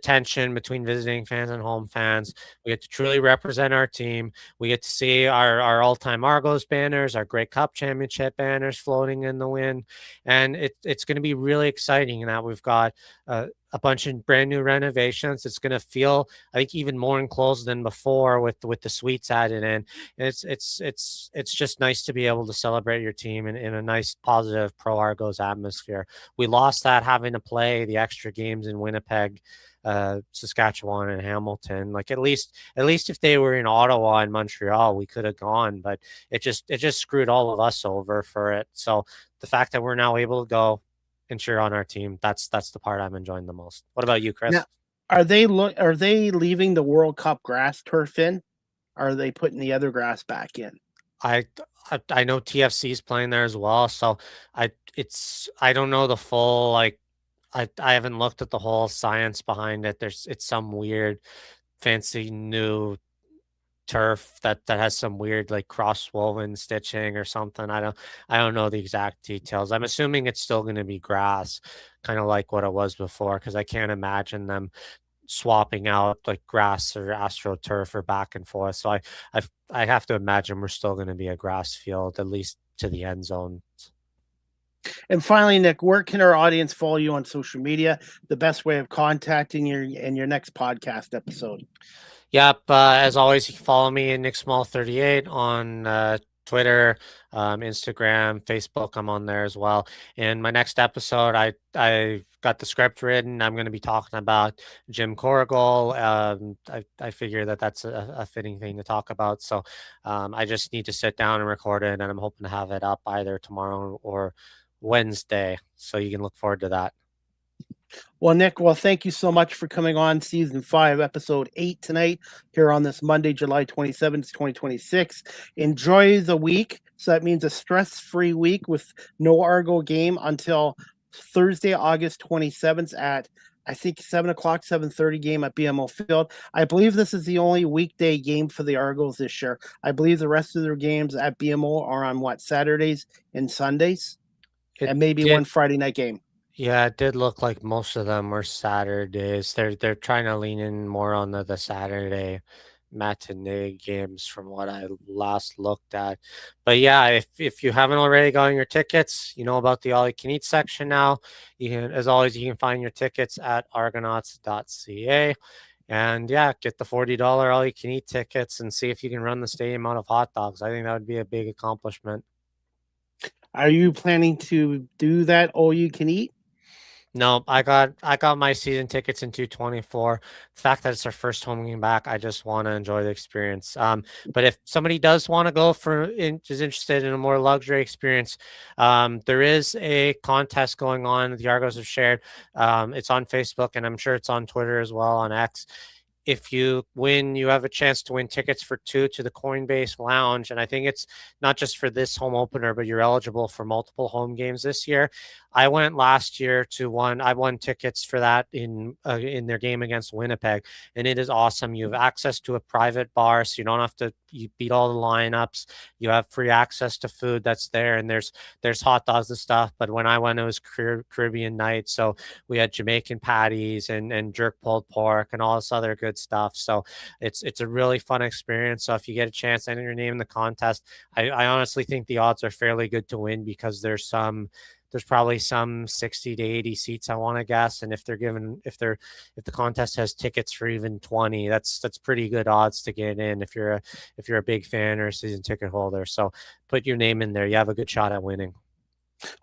C: tension between visiting fans and home fans. We get to truly represent our team. We get to see our all-time Argos banners, our Grey Cup Championship banners floating in the wind. And it's going to be really exciting in that we've got a bunch of brand new renovations. It's going to feel, I think, even more enclosed than before with the suites added in. And it's just nice to be able to celebrate your team in a nice, positive pro Argos atmosphere. We lost that having to play the extra games in Winnipeg, Saskatchewan, and Hamilton. Like at least if they were in Ottawa and Montreal, we could have gone, but it just screwed all of us over for it. So the fact that we're now able to go and cheer on our team, that's the part I'm enjoying the most. What about you, Chris?
B: Now, are they leaving the World Cup grass turf in? Or are they putting the other grass back in?
C: I know TFC is playing there as well, so I don't know the full I haven't looked at the whole science behind it. It's some weird fancy new turf that has some weird like cross woven stitching or something. I don't know the exact details. I'm assuming it's still going to be grass, kind of like what it was before, because I can't imagine them swapping out like grass or astroturf or back and forth. So I have to imagine we're still going to be a grass field, at least to the end zone.
B: And finally, Nick, where can our audience follow you on social media? The best way of contacting you in your next podcast episode.
C: Yep. As always, you can follow me in Nick Small 38 on Twitter, Instagram, Facebook. I'm on there as well. In my next episode, I got the script written. I'm going to be talking about Jim Corrigal. I figure that's a fitting thing to talk about. So I just need to sit down and record it, and I'm hoping to have it up either tomorrow or Wednesday. So you can look forward to that.
B: Well, Nick, thank you so much for coming on season 5, episode 8 tonight here on this Monday, July 27th, 2026. Enjoy the week. So that means a stress-free week with no Argo game until Thursday, August 27th at, I think, 7 o'clock, 7:30 game at BMO Field. I believe this is the only weekday game for the Argos this year. I believe the rest of their games at BMO are on, Saturdays and Sundays? And maybe one Friday night game.
C: Yeah, it did look like most of them were Saturdays. They're trying to lean in more on the Saturday matinee games from what I last looked at. But yeah, if you haven't already gotten your tickets, you know about the all you can eat section now. You can, as always, you can find your tickets at argonauts.ca. And yeah, get the $40 all you can eat tickets and see if you can run the stadium out of hot dogs. I think that would be a big accomplishment.
B: Are you planning to do that all you can eat?
C: No, I got my season tickets in 224. The fact that it's our first home game back, I just want to enjoy the experience. But if somebody does want to go is interested in a more luxury experience, there is a contest going on. The Argos have shared. It's on Facebook, and I'm sure it's on Twitter as well, on X. If you win, you have a chance to win tickets for 2 to the Coinbase Lounge. And I think it's not just for this home opener, but you're eligible for multiple home games this year. I went last year to one. I won tickets for that in their game against Winnipeg, and it is awesome. You have access to a private bar, so you don't have to beat all the lineups. You have free access to food that's there, and there's hot dogs and stuff. But when I went, it was Caribbean night, so we had Jamaican patties and jerk pulled pork and all this other good stuff. So it's a really fun experience. So if you get a chance to enter your name in the contest, I honestly think the odds are fairly good to win because there's probably some 60 to 80 seats, I want to guess. And if the contest has tickets for even 20, that's pretty good odds to get in if you're a big fan or a season ticket holder. So put your name in there. You have a good shot at winning.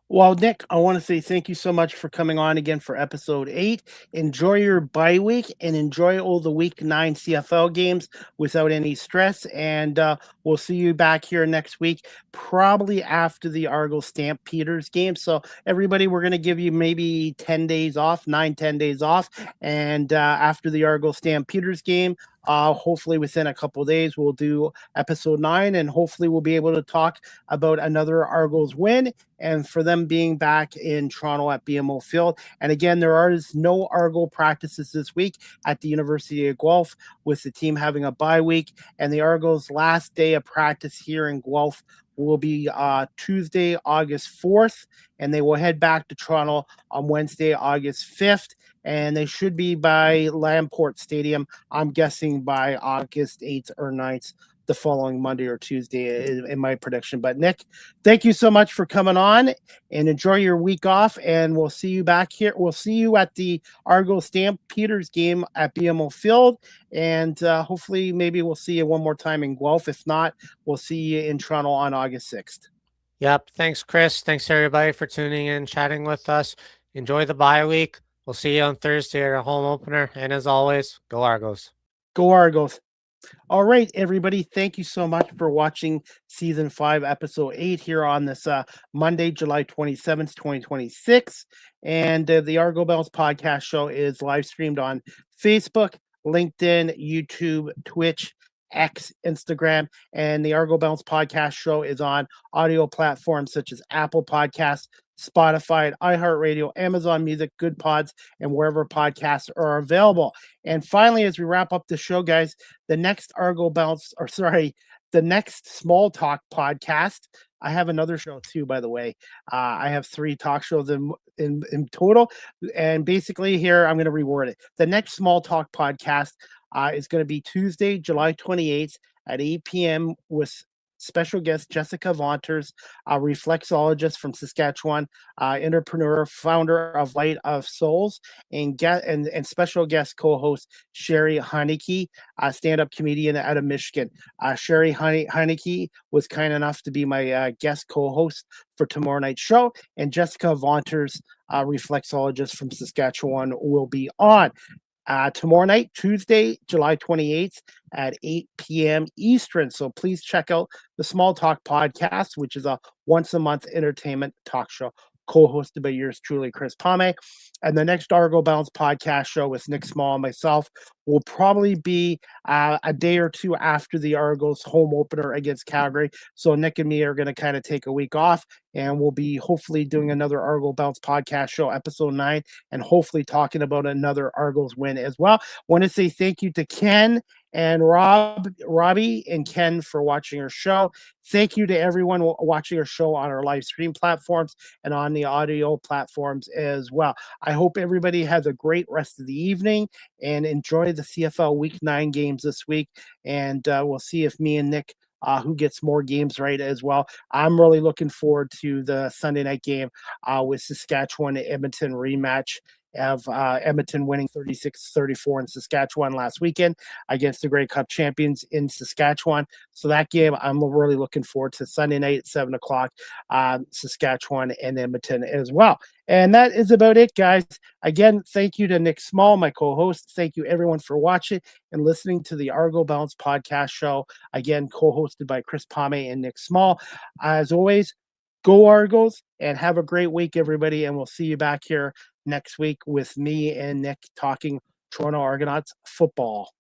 B: Well, Nick, I want to say thank you so much for coming on again for episode 8. Enjoy your bye week and enjoy all the week 9 CFL games without any stress. And we'll see you back here next week, probably after the Argo Stampeders game. So everybody, we're going to give you maybe 10 days off, 9-10 days off. And after the Argo Stampeders game, hopefully within a couple of days, we'll do episode 9, and hopefully we'll be able to talk about another Argos win and for them being back in Toronto at BMO Field. And again, there are no Argo practices this week at the University of Guelph, with the team having a bye week. And the Argos' last day of practice here in Guelph will be Tuesday, August 4th, and they will head back to Toronto on Wednesday, August 5th. And they should be by Lamport Stadium, I'm guessing by August 8th or 9th, the following Monday or Tuesday in my prediction. But Nick, thank you so much for coming on, and enjoy your week off. And we'll see you back here. We'll see you at the Argo Stampeders game at BMO Field. And hopefully maybe we'll see you one more time in Guelph. If not, we'll see you in Toronto on August 6th.
C: Yep. Thanks, Chris. Thanks everybody for tuning in, chatting with us. Enjoy the bye week. We'll see you on Thursday at our home opener. And as always, go Argos.
B: Go Argos. All right, everybody. Thank you so much for watching season 5, episode 8 here on this Monday, July 27th, 2026. And the Argo Bells podcast show is live streamed on Facebook, LinkedIn, YouTube, Twitch, X, Instagram, and the Argo Bells podcast show is on audio platforms such as Apple Podcasts, Spotify, iHeartRadio, Amazon Music, Good Pods, and wherever podcasts are available. And finally, as we wrap up the show, guys, the next the next Small Talk podcast. I have another show too, by the way. I have 3 talk shows in total, and basically here I'm going to reword it. The next Small Talk podcast is going to be Tuesday, July 28th at 8 p.m. with special guest Jessica Vaunters, a reflexologist from Saskatchewan, entrepreneur, founder of Light of Souls, and special guest co-host Sherry Heineke, a stand-up comedian out of Michigan. Sherry Heineke was kind enough to be my guest co-host for tomorrow night's show, and Jessica Vaunters, reflexologist from Saskatchewan, will be on. Tomorrow night, Tuesday, July 28th at 8 p.m. Eastern. So please check out the Small Talk podcast, which is a once-a-month entertainment talk show co-hosted by yours truly, Chris Pomay. And the next Argo Bounce podcast show with Nick Small and myself will probably be a day or two after the Argos home opener against Calgary. So Nick and me are going to kind of take a week off, and we'll be hopefully doing another Argo Bounce podcast show, episode 9, and hopefully talking about another Argos win as well. Want to say thank you to Ken and Robbie and Ken for watching our show. Thank you to everyone watching our show on our live stream platforms and on the audio platforms as well. I hope everybody has a great rest of the evening and enjoy the CFL Week 9 games this week. And we'll see if me and Nick, who gets more games right as well. I'm really looking forward to the Sunday night game with Saskatchewan and Edmonton rematch of Edmonton winning 36-34 in Saskatchewan last weekend against the Grey Cup champions in Saskatchewan. So that game, I'm really looking forward to Sunday night at 7 o'clock, Saskatchewan and Edmonton as well. And that is about it, guys. Again, thank you to Nick Small, my co-host. Thank you, everyone, for watching and listening to the Argo Bounce podcast show. Again, co-hosted by Chris Pomay and Nick Small. As always, go Argos and have a great week, everybody. And we'll see you back here next week with me and Nick talking Toronto Argonauts football.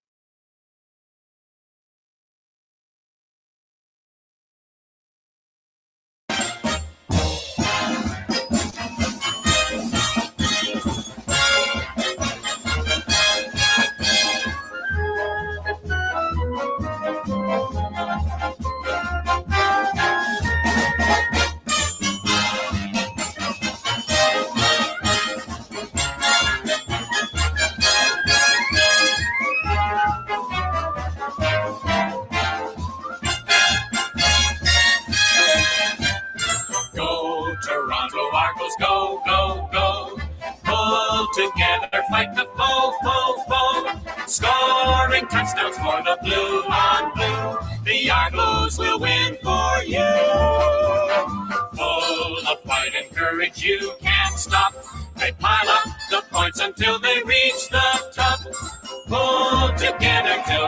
A: Toronto Argos, go, go, go. Pull together, fight the foe, foe, foe. Scoring touchdowns for the blue on blue. The Argos will win for you. Full of fight and courage, you can't stop. They pile up the points until they reach the top. Pull together till